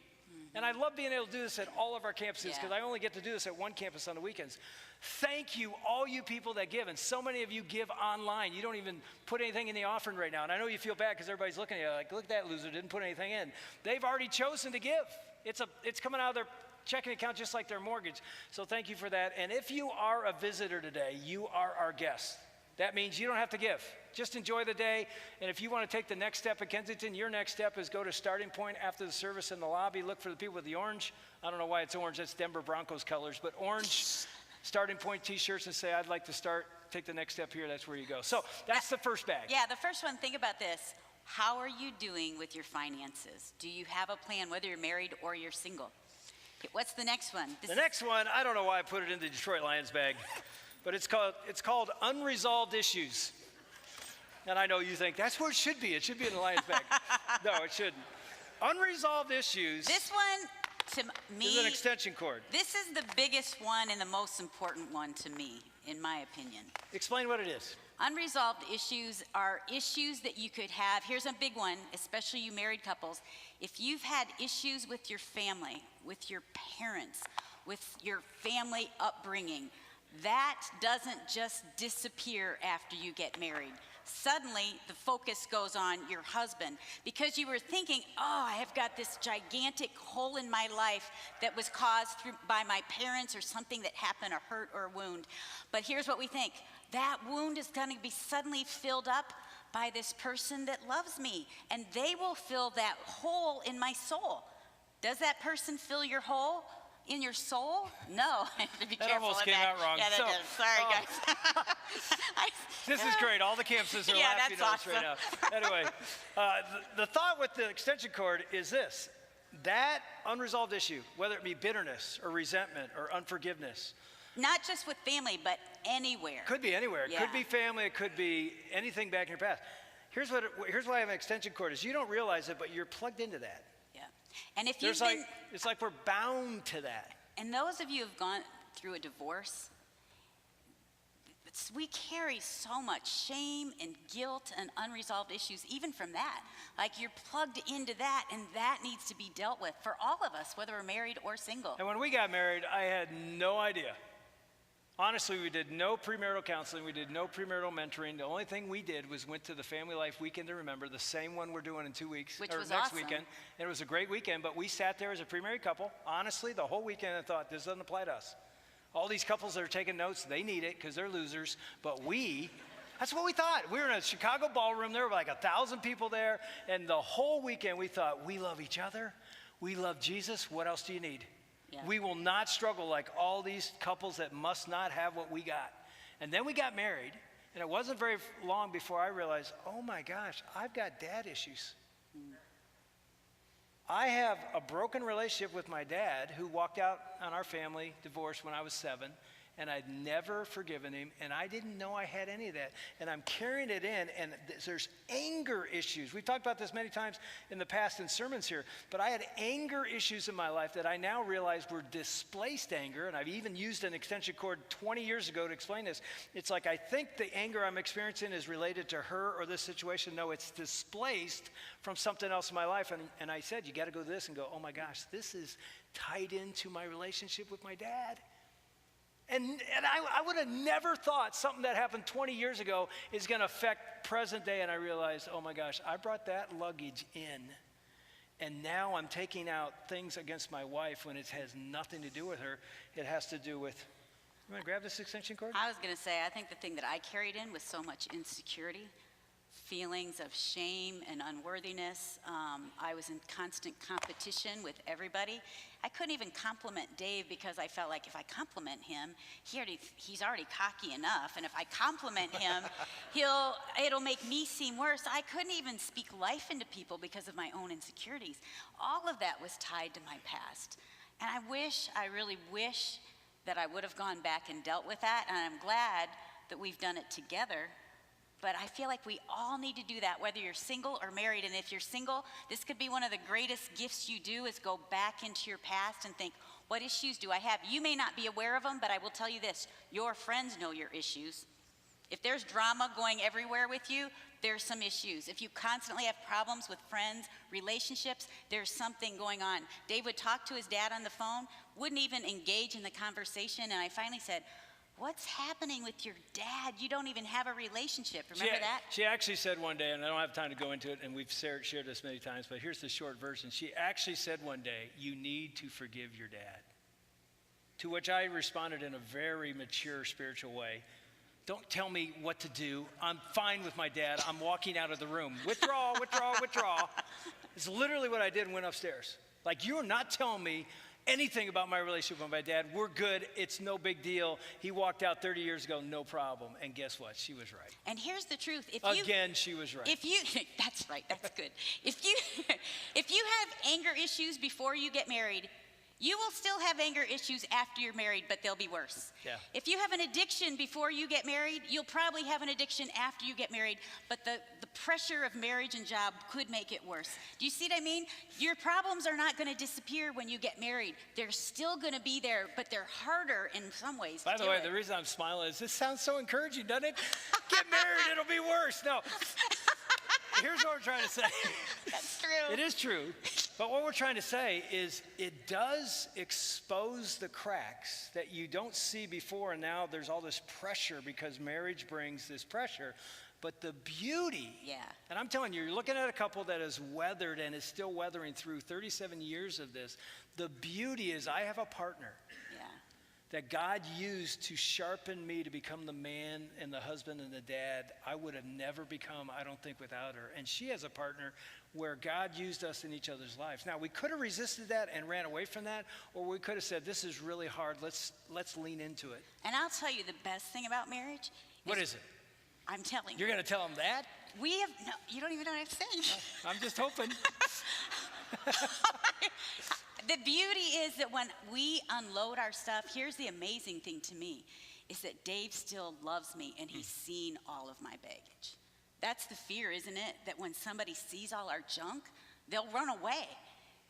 And I love being able to do this at all of our campuses because I only get to do this at one campus on the weekends. Thank you, all you people that give. And so many of you give online. You don't even put anything in the offering right now. And I know you feel bad because everybody's looking at you like, look at that loser, didn't put anything in. They've already chosen to give. It's coming out of their checking account just like their mortgage. So thank you for that. And if you are a visitor today, you are our guest. That means you don't have to give. Just enjoy the day. And if you want to take the next step at Kensington, your next step is go to Starting Point after the service in the lobby. Look for the people with the orange. I don't know why it's orange. That's Denver Broncos colors. But orange Starting Point t-shirts and say, I'd like to start, take the next step here. That's where you go. So that's the first bag. Yeah, the first one, think about this. How are you doing with your finances? Do you have a plan, whether you're married or you're single? Okay, what's the next one? The next one, I don't know why I put it in the Detroit Lions bag. But it's called unresolved issues. And I know you think that's where it should be. It should be in the Lions bag. No, it shouldn't. Unresolved issues. This one, to me, is an extension cord. This is the biggest one and the most important one to me, in my opinion. Explain what it is. Unresolved issues are issues that you could have. Here's a big one, especially you married couples. If you've had issues with your family, with your parents, with your family upbringing, that doesn't just disappear after you get married. Suddenly, the focus goes on your husband because you were thinking, oh, I have got this gigantic hole in my life that was caused by my parents or something that happened, a hurt or a wound. But here's what we think. That wound is going to be suddenly filled up by this person that loves me, and they will fill that hole in my soul. Does that person fill your hole in your soul? No. I have to be that careful almost of came that. out wrong. Yeah, that did. Sorry, guys. This is great. All the campuses are laughing at us right now. Anyway, the thought with the extension cord is this. That unresolved issue, whether it be bitterness or resentment or unforgiveness. Not just with family, but anywhere. Could be anywhere. It Yeah. could be family. It could be anything back in your past. Here's why I have an extension cord is you don't realize it, but you're plugged into that. Yeah. And if you've been, it's like we're bound to that. and those of you who've gone through a divorce, we carry so much shame and guilt and unresolved issues, even from that. Like you're plugged into that, and that needs to be dealt with for all of us, whether we're married or single. And when we got married, I had no idea. Honestly, we did no premarital counseling. We did no premarital mentoring. The only thing we did was went to the Family Life Weekend to Remember, the same one we're doing in 2 weeks, Which or was next awesome. weekend. And it was a great weekend, but we sat there as a premarried couple, honestly, the whole weekend and thought, this doesn't apply to us. All these couples that are taking notes, they need it because they're losers, but that's what we thought. We were in a Chicago ballroom. There were like 1,000 people there, and the whole weekend we thought, we love each other. We love Jesus. What else do you need? Yeah. We will not struggle like all these couples that must not have what we got. And then we got married, and it wasn't very long before I realized, oh my gosh, I've got dad issues. I have a broken relationship with my dad who walked out on our family divorce when I was 7, and I'd never forgiven him, and I didn't know I had any of that. And I'm carrying it in, and there's anger issues. We've talked about this many times in the past in sermons here, but I had anger issues in my life that I now realize were displaced anger, and I've even used an extension cord 20 years ago to explain this. It's like I think the anger I'm experiencing is related to her or this situation. No, it's displaced from something else in my life. And I said, you got to go to this and go, oh my gosh, this is tied into my relationship with my dad. And I would have never thought something that happened 20 years ago is going to affect present day. And I realized, oh my gosh, I brought that luggage in. And now I'm taking out things against my wife when it has nothing to do with her. It has to do with, you want to grab this extension cord? I was going to say, I think the thing that I carried in was so much insecurity, feelings of shame and unworthiness. I was in constant competition with everybody. I couldn't even compliment Dave because I felt like if I compliment him, he's already cocky enough, and if I compliment him, it'll make me seem worse. I couldn't even speak life into people because of my own insecurities. All of that was tied to my past. And I really wish that I would have gone back and dealt with that, and I'm glad that we've done it together. But I feel like we all need to do that, whether you're single or married. And if you're single, this could be one of the greatest gifts you do is go back into your past and think, what issues do I have? You may not be aware of them, but I will tell you this, your friends know your issues. If there's drama going everywhere with you, there's some issues. If you constantly have problems with friends, relationships, there's something going on. Dave would talk to his dad on the phone, wouldn't even engage in the conversation, and I finally said, what's happening with your dad? You don't even have a relationship. Remember that? She actually said one day, and I don't have time to go into it, and we've shared this many times, but here's the short version. She actually said one day, you need to forgive your dad. To which I responded in a very mature spiritual way. Don't tell me what to do. I'm fine with my dad. I'm walking out of the room. Withdraw, withdraw, withdraw. It's literally what I did and went upstairs. Like, you're not telling me anything about my relationship with my dad. We're good. It's no big deal. He walked out 30 years ago, no problem. And guess what? She was right. And here's the truth. Again, she was right. That's right. That's good. If you have anger issues before you get married, you will still have anger issues after you're married, but they'll be worse. Yeah. If you have an addiction before you get married, you'll probably have an addiction after you get married, but the pressure of marriage and job could make it worse. Do you see what I mean? Your problems are not going to disappear when you get married. They're still going to be there, but they're harder in some ways. By the way, the reason I'm smiling is this sounds so encouraging, doesn't it? Get married, it'll be worse. No. Here's what we're trying to say. That's true. It is true. But what we're trying to say is it does expose the cracks that you don't see before, and now there's all this pressure because marriage brings this pressure. But the beauty, and I'm telling you, you're looking at a couple that has weathered and is still weathering through 37 years of this. The beauty is I have a partner that God used to sharpen me to become the man and the husband and the dad I would have never become, I don't think, without her. And she has a partner where God used us in each other's lives. Now, we could have resisted that and ran away from that, or we could have said, this is really hard, let's lean into it. And I'll tell you the best thing about marriage. What is it? I'm telling you. You're going to tell them that? No, you don't even know what I'm saying. I'm just hoping. The beauty is that when we unload our stuff, here's the amazing thing to me, is that Dave still loves me and he's seen all of my baggage. That's the fear, isn't it? That when somebody sees all our junk, they'll run away.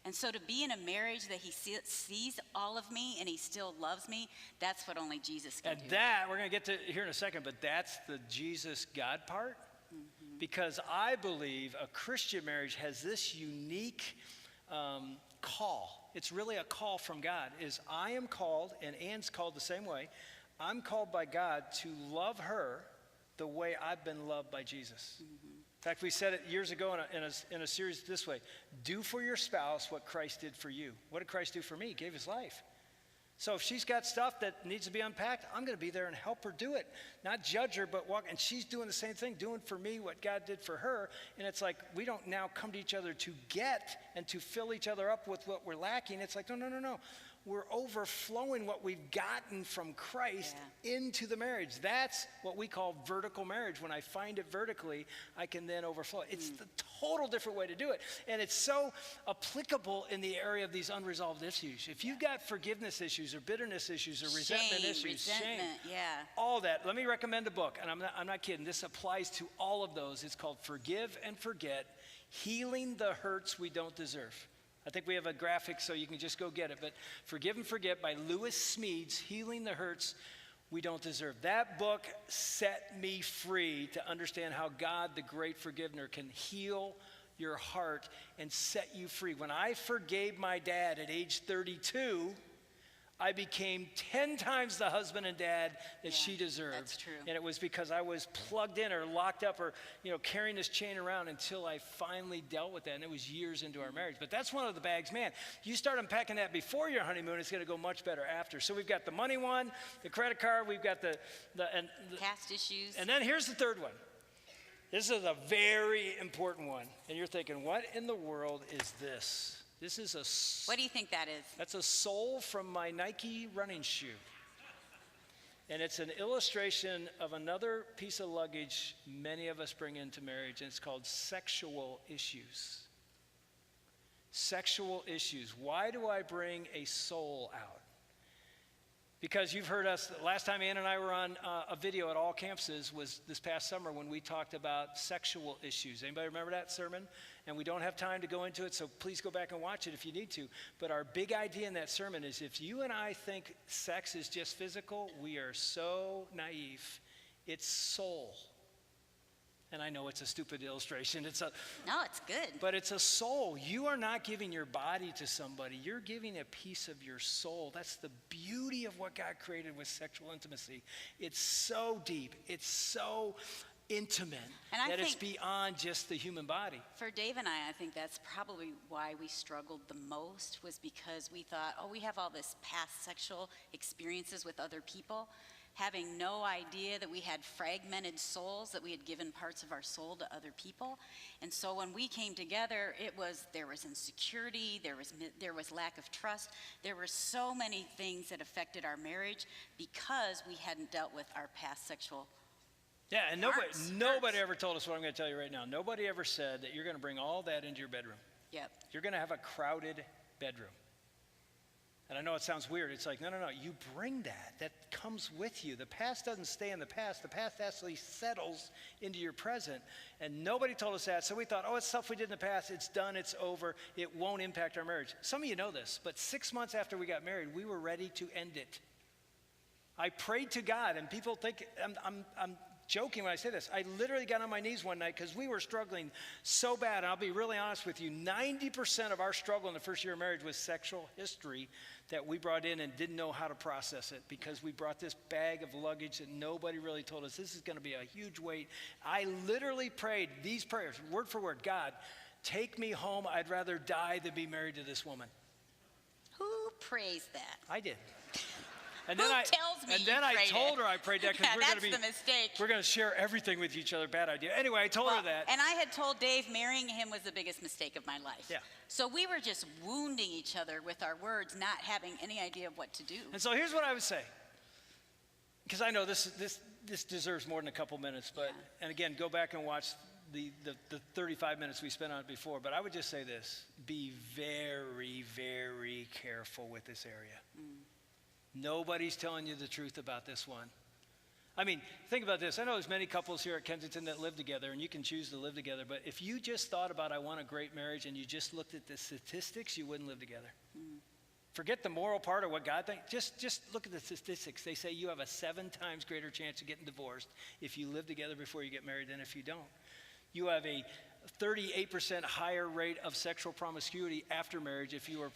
And so to be in a marriage that he sees all of me and he still loves me, that's what only Jesus can do. And that, we're going to get to here in a second, but that's the Jesus God part. Mm-hmm. Because I believe a Christian marriage has this unique call. It's really a call from God. Is I am called, and Ann's called the same way, I'm called by God to love her the way I've been loved by Jesus. Mm-hmm. In fact, we said it years ago in a series this way: do for your spouse what Christ did for you. What did Christ do for me? He gave his life. So if she's got stuff that needs to be unpacked, I'm going to be there and help her do it. Not judge her, but walk. And she's doing the same thing, doing for me what God did for her. And it's like we don't now come to each other to get and to fill each other up with what we're lacking. It's like, no. We're overflowing what we've gotten from Christ into the marriage. That's what we call vertical marriage. When I find it vertically, I can then overflow. It's the total different way to do it. And it's so applicable in the area of these unresolved issues. If you've got forgiveness issues or bitterness issues or resentment issues, shame, all that, let me recommend a book. And I'm not kidding. This applies to all of those. It's called Forgive and Forget, Healing the Hurts We Don't Deserve. I think we have a graphic so you can just go get it. But Forgive and Forget by Lewis Smedes, Healing the Hurts We Don't Deserve. That book set me free to understand how God, the great forgiver, can heal your heart and set you free. When I forgave my dad at age 32, I became 10 times the husband and dad that she deserved. That's true. And it was because I was plugged in or locked up or, carrying this chain around until I finally dealt with that. And it was years into our marriage. But that's one of the bags, man. You start unpacking that before your honeymoon, it's going to go much better after. So we've got the money one, the credit card, we've got the past issues. And then here's the third one. This is a very important one. And you're thinking, what in the world is this? This is what do you think that is? That's a sole from my Nike running shoe. And it's an illustration of another piece of luggage many of us bring into marriage, and it's called sexual issues. Sexual issues. Why do I bring a sole out? Because you've heard us, last time Ann and I were on a video at all campuses was this past summer when we talked about sexual issues. Anybody remember that sermon? And we don't have time to go into it, so please go back and watch it if you need to. But our big idea in that sermon is if you and I think sex is just physical, we are so naive. It's soul. And I know it's a stupid illustration. No, it's good. But it's a soul. You are not giving your body to somebody. You're giving a piece of your soul. That's the beauty of what God created with sexual intimacy. It's so deep. It's so intimate that it's beyond just the human body. For Dave and I think that's probably why we struggled the most, was because we thought, oh, we have all this past sexual experiences with other people, having no idea that we had fragmented souls, that we had given parts of our soul to other people. And so when we came together, there was insecurity, there was lack of trust. There were so many things that affected our marriage because we hadn't dealt with our past sexual. Yeah, and nobody ever told us what I'm going to tell you right now. Nobody ever said that you're going to bring all that into your bedroom. Yep. You're going to have a crowded bedroom. And I know it sounds weird. It's like, no. You bring that. That comes with you. The past doesn't stay in the past. The past actually settles into your present. And nobody told us that. So we thought, it's stuff we did in the past. It's done. It's over. It won't impact our marriage. Some of you know this, but 6 months after we got married, we were ready to end it. I prayed to God, and people think I'm joking when I say this. I literally got on my knees one night because we were struggling so bad. And I'll be really honest with you, 90% of our struggle in the first year of marriage was sexual history that we brought in and didn't know how to process it because we brought this bag of luggage that nobody really told us this is going to be a huge weight. I literally prayed these prayers, word for word. God, take me home. I'd rather die than be married to this woman. Who prays that? I did. And then I told her I prayed that because we're going to share everything with each other. Bad idea. Anyway, I told her that. And I had told Dave marrying him was the biggest mistake of my life. Yeah. So we were just wounding each other with our words, not having any idea of what to do. And so here's what I would say, because I know this deserves more than a couple minutes. But and again, go back and watch the 35 minutes we spent on it before. But I would just say this: be very, very careful with this area. Nobody's telling you the truth about this one. I mean, think about this. I know there's many couples here at Kensington that live together, and you can choose to live together. But if you just thought about, I want a great marriage, and you just looked at the statistics, you wouldn't live together. Forget the moral part of what God thinks. Just look at the statistics. They say you have a 7 times greater chance of getting divorced if you live together before you get married than if you don't. You have a 38% higher rate of sexual promiscuity after marriage if you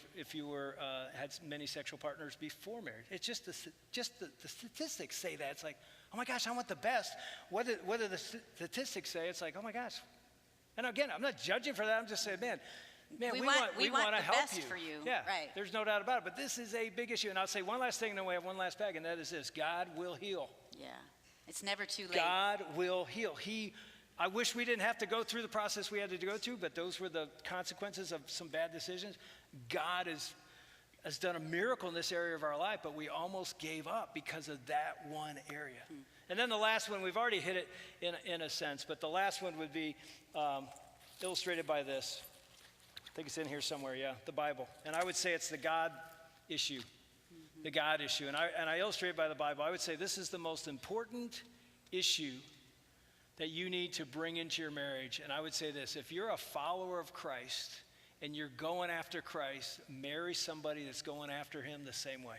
had many sexual partners before marriage. It's just the statistics say that. It's like, oh my gosh, I want the best. What do the statistics say? It's like, oh my gosh. And again, I'm not judging for that. I'm just saying, man, we want to help best you. For you. Yeah, right. There's no doubt about it. But this is a big issue. And I'll say one last thing, and then we have one last bag, and that is this: God will heal. Yeah, it's never too late. God will heal. I wish we didn't have to go through the process we had to go through, but those were the consequences of some bad decisions. God has done a miracle in this area of our life, but we almost gave up because of that one area. And then the last one, we've already hit it in a sense, but the last one would be illustrated by this. I think it's in here somewhere, yeah, the Bible. And I would say it's the God issue, the God issue. And I illustrate it by the Bible. I would say this is the most important issue that you need to bring into your marriage. And I would say this: if you're a follower of Christ and you're going after Christ, marry somebody that's going after him the same way.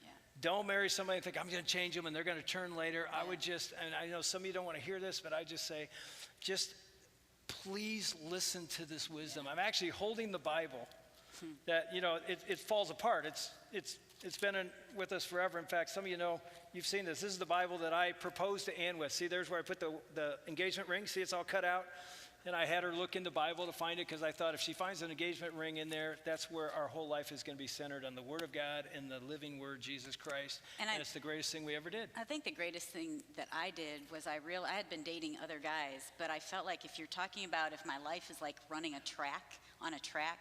Yeah. Don't marry somebody and think, I'm going to change them and they're going to turn later. Yeah. I would just, and I know some of you don't want to hear this, but I just say, just please listen to this wisdom. I'm actually holding the Bible that, it falls apart. It's been with us forever. In fact, some of you know, you've seen this. This is the Bible that I proposed to Ann with. See, there's where I put the engagement ring. See, it's all cut out. And I had her look in the Bible to find it because I thought if she finds an engagement ring in there, that's where our whole life is going to be centered on the Word of God and the living Word, Jesus Christ. And it's the greatest thing we ever did. I think the greatest thing that I did was I had been dating other guys, but I felt like if you're talking about if my life is like running on a track,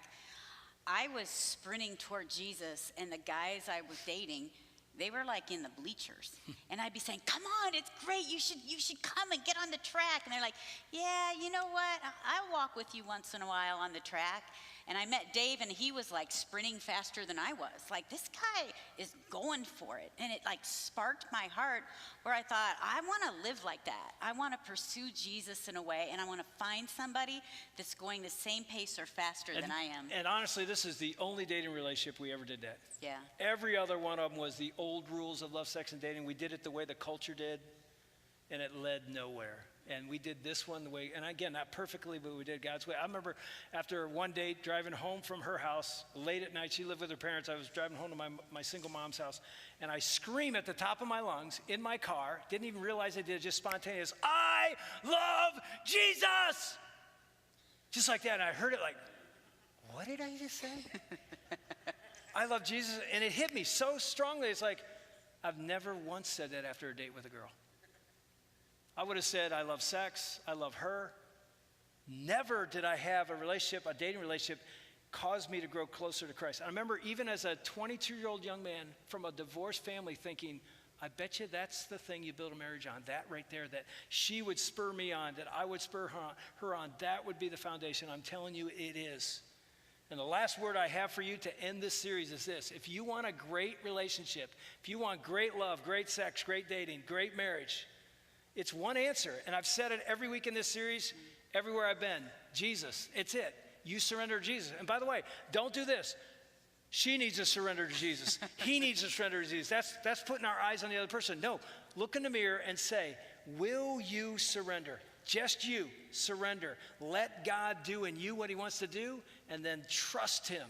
I was sprinting toward Jesus, and the guys I was dating, they were like in the bleachers. And I'd be saying, come on, it's great. You should come and get on the track. And they're like, yeah, you know what? I'll walk with you once in a while on the track. And I met Dave, and he was like sprinting faster than I was. Like, this guy is going for it. And it like sparked my heart where I thought, I want to live like that. I want to pursue Jesus in a way, and I want to find somebody that's going the same pace or faster than I am. And honestly, this is the only dating relationship we ever did that. Yeah. Every other one of them was the old rules of love, sex, and dating. We did it the way the culture did, and it led nowhere. And we did this one the way, and again, not perfectly, but we did God's way. I remember after one date driving home from her house, late at night, she lived with her parents. I was driving home to my single mom's house, and I screamed at the top of my lungs in my car, didn't even realize I did, just spontaneous, I love Jesus! Just like that, and I heard it like, what did I just say? I love Jesus, and it hit me so strongly. It's like, I've never once said that after a date with a girl. I would have said, I love sex, I love her. Never did I have a relationship, a dating relationship, cause me to grow closer to Christ. I remember even as a 22-year-old young man from a divorced family thinking, I bet you that's the thing you build a marriage on, that right there, that she would spur me on, that I would spur her on. That would be the foundation. I'm telling you, it is. And the last word I have for you to end this series is this. If you want a great relationship, if you want great love, great sex, great dating, great marriage, it's one answer. And I've said it every week in this series, everywhere I've been. Jesus, it's it. You surrender to Jesus. And by the way, don't do this. She needs to surrender to Jesus. He needs to surrender to Jesus. That's putting our eyes on the other person. No, look in the mirror and say, will you surrender? Just you surrender. Let God do in you what he wants to do, and then trust him.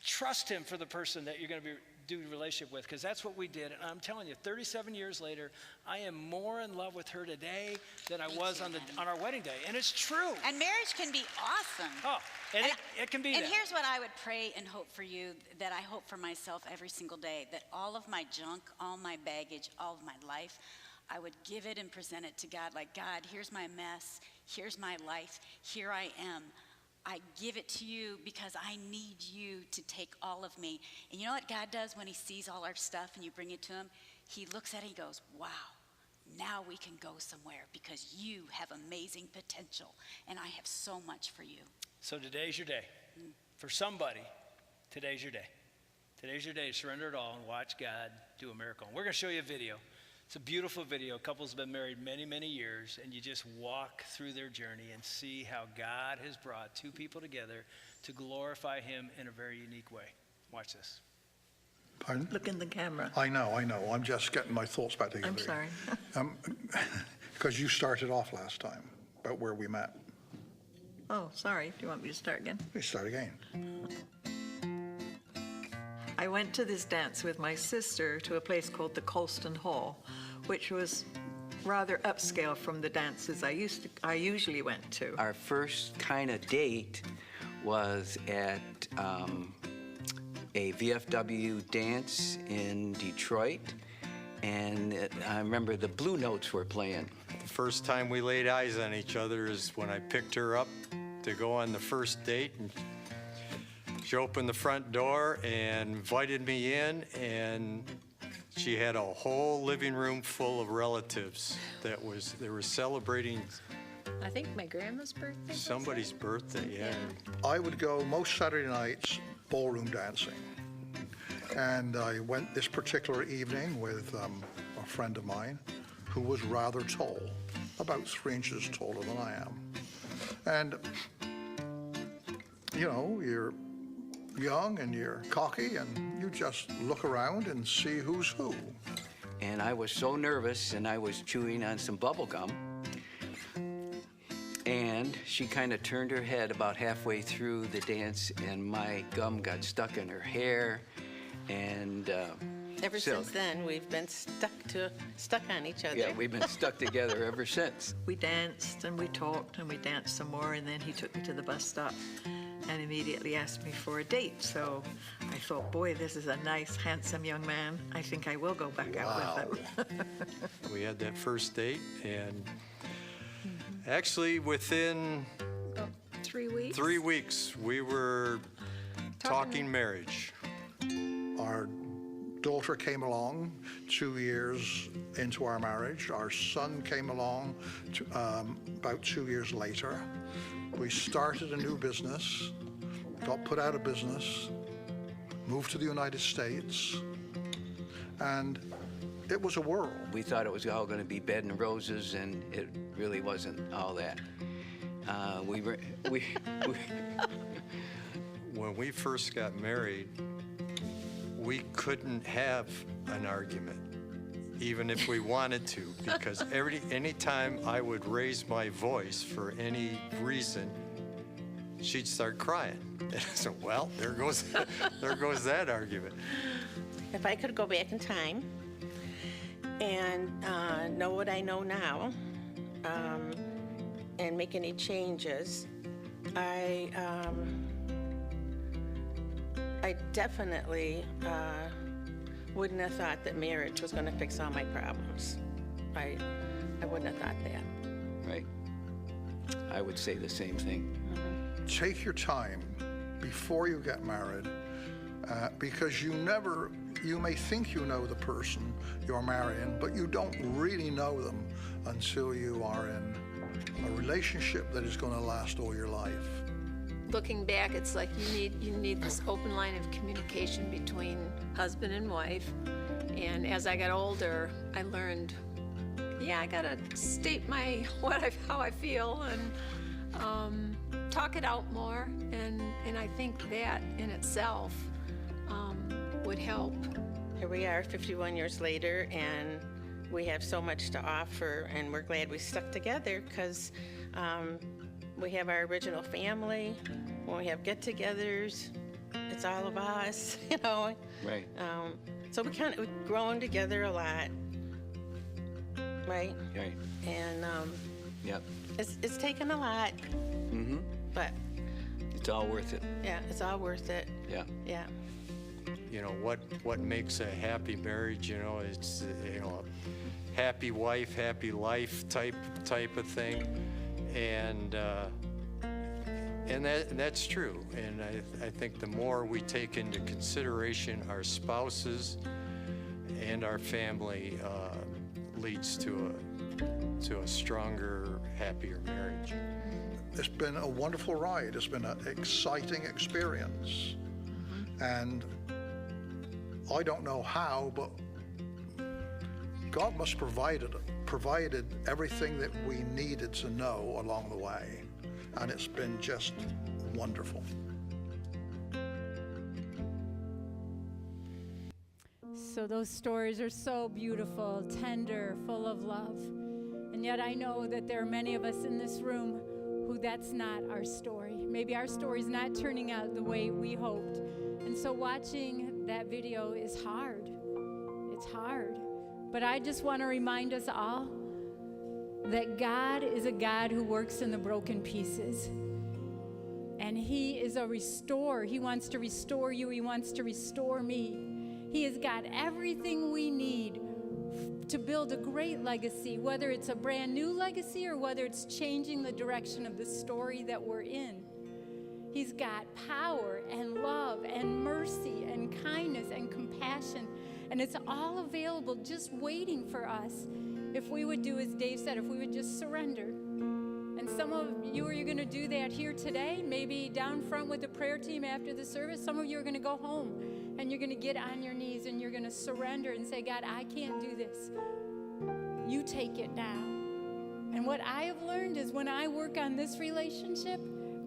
Trust him for the person that you're going to do a relationship with, because that's what we did. And I'm telling you, 37 years later, I am more in love with her today than I was on our wedding day. And it's true. And marriage can be awesome. Oh, and it can be And that. here's what I would pray and hope for you, that I hope for myself every single day, that all of my junk, all my baggage, all of my life, I would give it and present it to God. Like, God, here's my mess. Here's my life. Here I am. I give it to you because I need you to take all of me. And you know what God does when he sees all our stuff and you bring it to him? He looks at it and he goes, wow, now we can go somewhere because you have amazing potential and I have so much for you. So today's your day. For somebody, today's your day. Today's your day to surrender it all and watch God do a miracle. And we're going to show you a video. It's a beautiful video. Couples have been married many, many years, and you just walk through their journey and see how God has brought two people together to glorify him in a very unique way. Watch this. Pardon? Look in the camera. I know. I'm just getting my thoughts back together. I'm sorry. Because you started off last time about where we met. Oh, sorry. Do you want me to start again? We start again. I went to this dance with my sister to a place called the Colston Hall, which was rather upscale from the dances I usually went to. Our first kind of date was at a VFW dance in Detroit, and I remember the Blue Notes were playing. The first time we laid eyes on each other is when I picked her up to go on the first date, and she opened the front door and invited me in, and she had a whole living room full of relatives they were celebrating I think my grandma's birthday. somebody's birthday, yeah. I would go most Saturday nights ballroom dancing. And I went this particular evening with a friend of mine who was rather tall, about 3 inches taller than I am. And, you know, you're young and you're cocky and you just look around and see who's who. And I was so nervous, and I was chewing on some bubble gum. And she kind of turned her head about halfway through the dance, and my gum got stuck in her hair. And Ever since then, we've been stuck on each other. Yeah, we've been stuck together ever since. We danced and we talked and we danced some more, and then he took me to the bus stop and immediately asked me for a date. So I thought, boy, this is a nice, handsome young man. I think I will go back out with him. We had that first date, and actually within 3 weeks. 3 weeks, we were talking marriage. Our daughter came along 2 years into our marriage. Our son came along about 2 years later. We started a new business. got put out of business, moved to the United States, and it was a world. We thought it was all going to be bed and roses, and it really wasn't all that. When we first got married, we couldn't have an argument, even if we wanted to, because anytime I would raise my voice for any reason, she'd start crying. And I said, well, there goes that argument. If I could go back in time and know what I know now, and make any changes, I definitely wouldn't have thought that marriage was going to fix all my problems. I wouldn't have thought that. Right. I would say the same thing. Take your time before you get married, because you may think you know the person you're marrying, but you don't really know them until you are in a relationship that is going to last all your life. Looking back, it's like you need this open line of communication between husband and wife. And as I got older, I learned, I gotta state how I feel and talk it out more. And I think that in itself would help. Here we are 51 years later, and we have so much to offer, and we're glad we stuck together because we have our original family. When we have get-togethers, it's all of us, Right. So we've grown together a lot, right? Right. And Yep. it's taken a lot, Mm-hmm. but It's all worth it. yeah, it's all worth it. Yeah. Yeah. What makes a happy marriage, it's a happy wife, happy life type of thing. And that's true. And I think the more we take into consideration our spouses and our family, leads to a stronger, happier marriage. It's been a wonderful ride. It's been an exciting experience. And I don't know how, but God must provided everything that we needed to know along the way. And it's been just wonderful. So those stories are so beautiful, tender, full of love. And yet I know that there are many of us in this room who that's not our story. Maybe our story's not turning out the way we hoped. And so watching that video is hard. It's hard. But I just want to remind us all that God is a God who works in the broken pieces. And He is a restorer. He wants to restore you. He wants to restore me. He has got everything we need to build a great legacy, whether it's a brand new legacy or whether it's changing the direction of the story that we're in. He's got power and love and mercy and kindness and compassion, and it's all available just waiting for us if we would do as Dave said, if we would just surrender. And some of you are going to do that here today, maybe down front with the prayer team after the service. Some of you are going to go home and you're going to get on your knees and you're going to surrender and say, God, I can't do this. You take it now. And what I have learned is when I work on this relationship,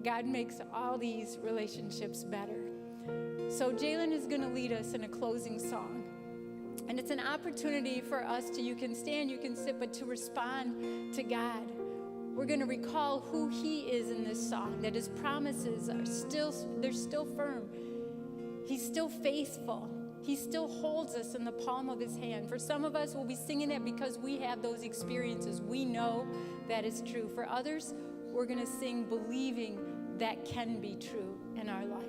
God makes all these relationships better. So Jalen is going to lead us in a closing song. And it's an opportunity for us to, you can stand, you can sit, but to respond to God. We're going to recall who He is in this song, that His promises are they're still firm. He's still faithful. He still holds us in the palm of His hand. For some of us, we'll be singing it because we have those experiences. We know that is true. For others, we're going to sing believing that can be true in our life.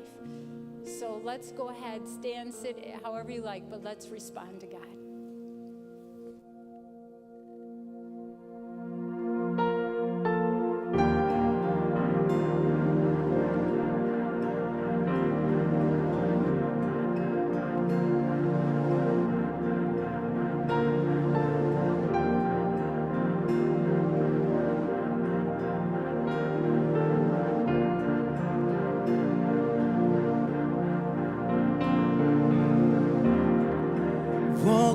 So let's go ahead, stand, sit, however you like, but let's respond to God.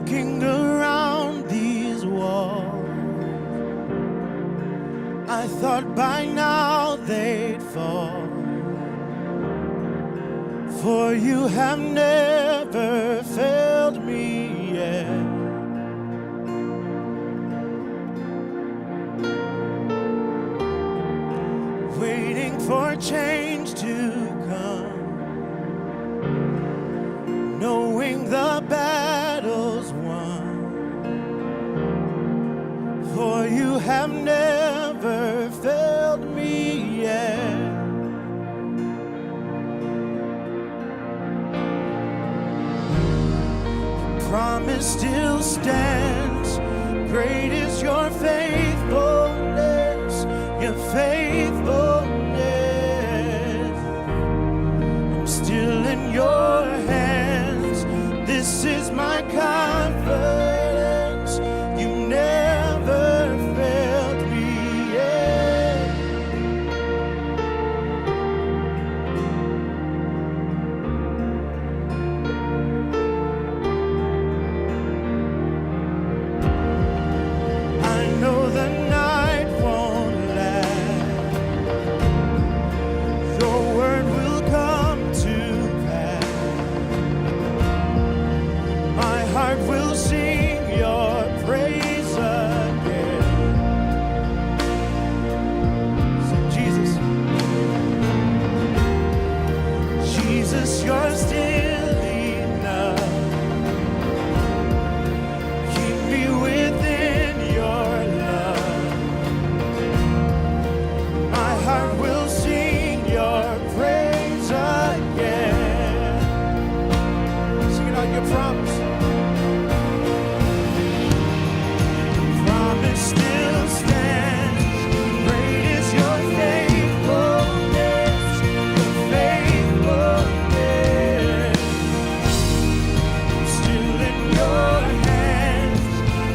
looking around these walls. I thought by now they'd fall, for you have never failed me yet. Waiting for change to come, knowing the battle's won, for you have never failed me yet. Your promise still stands, great is your faithfulness, your faithfulness. I'm still in your hands, this is my confidence, you never failed me yet. I know the night won't last, your word will come to pass. My heart will sing your praise again. Sing Jesus. Jesus, you're still enough. Keep me within your love. My heart will sing your praise again. Sing it out, your promise. Promise still stands. Great is your faithfulness, your faithfulness. I'm still in your hands.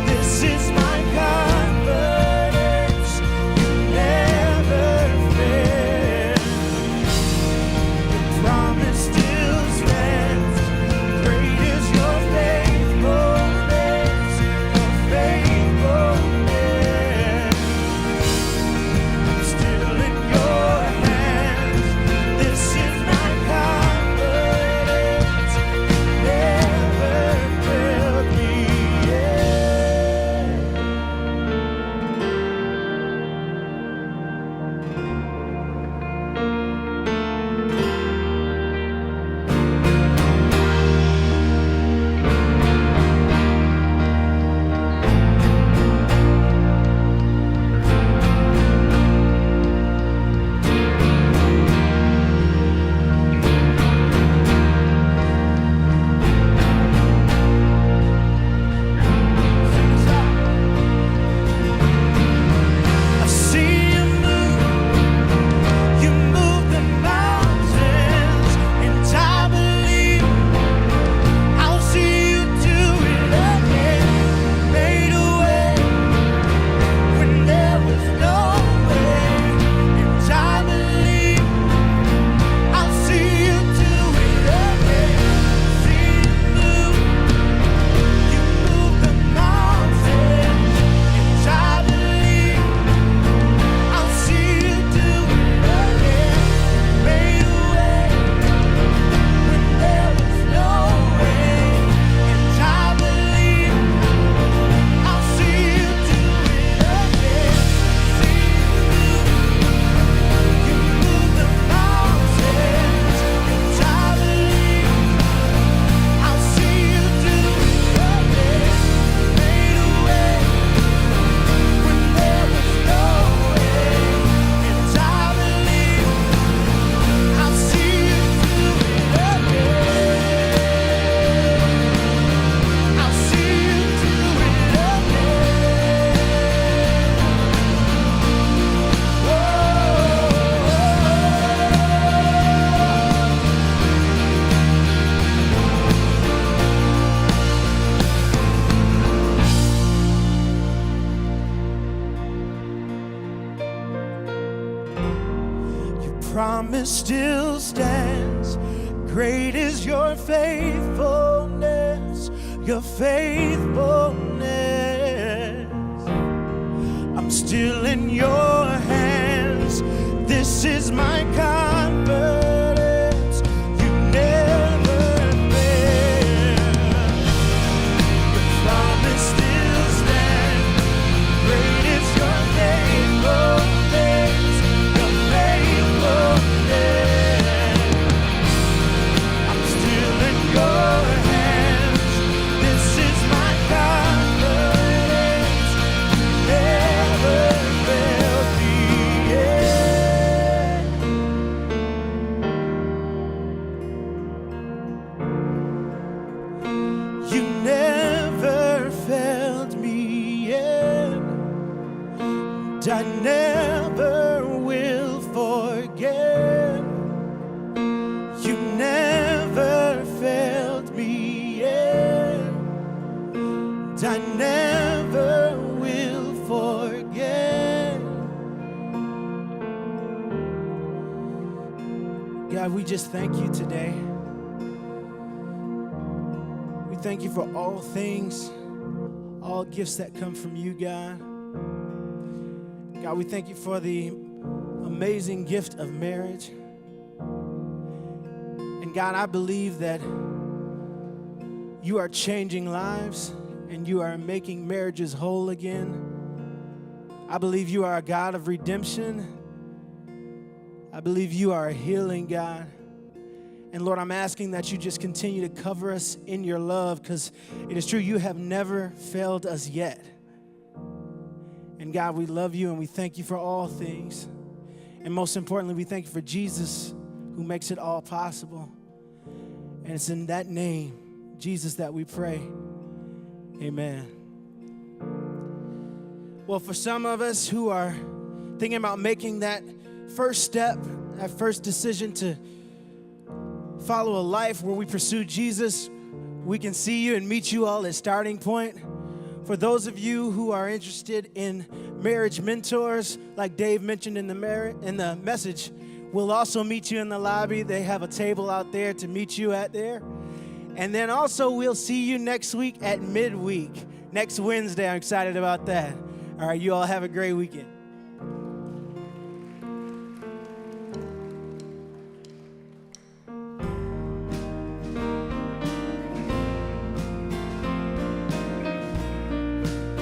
This is my confidence. You never fail. Your promise still stands. Great is your faithfulness, your faithfulness. I'm still in your hands. This is my confidence. You never failed me yet. I see you move the mountains, and I believe I'll see you do it again. Made a way when there was no way, and I believe I'll see you do it again. See you move the mountains, and I believe I'll see you do it again. Made a way when there was no way, and I believe I'll see you do it again. See you move the mountains, and I believe I'll see you do it again. Made a way when there was no way, and I believe I'll see you do it again. I'll see you do it again. Your promise still stands. Great is your faithfulness, your faithfulness. I'm still in your hands. This is my confidence. You never fail. Your promise still stands. Great is your faithfulness. Your faithfulness. I'm still in your hands. This is my confidence. Never failed me yet. You never failed me yet. And I never will forget. You never failed me yet. And I never will forget. God, we just thank you today. We thank you for all things, all gifts that come from you, God. God, we thank you for the amazing gift of marriage. And God, I believe that you are changing lives and you are making marriages whole again. I believe you are a God of redemption. I believe you are a healing God. And Lord, I'm asking that you just continue to cover us in your love, because it is true, you have never failed us yet. And God, we love you and we thank you for all things. And most importantly, we thank you for Jesus, who makes it all possible. And it's in that name, Jesus, that we pray. Amen. Well, for some of us who are thinking about making that first step, that first decision to follow a life where we pursue Jesus, we can see you and meet you all at Starting Point. For those of you who are interested in marriage mentors, like Dave mentioned in the message, we'll also meet you in the lobby. They have a table out there to meet you at there. And then also we'll see you next week at midweek, next Wednesday. I'm excited about that. All right, you all have a great weekend.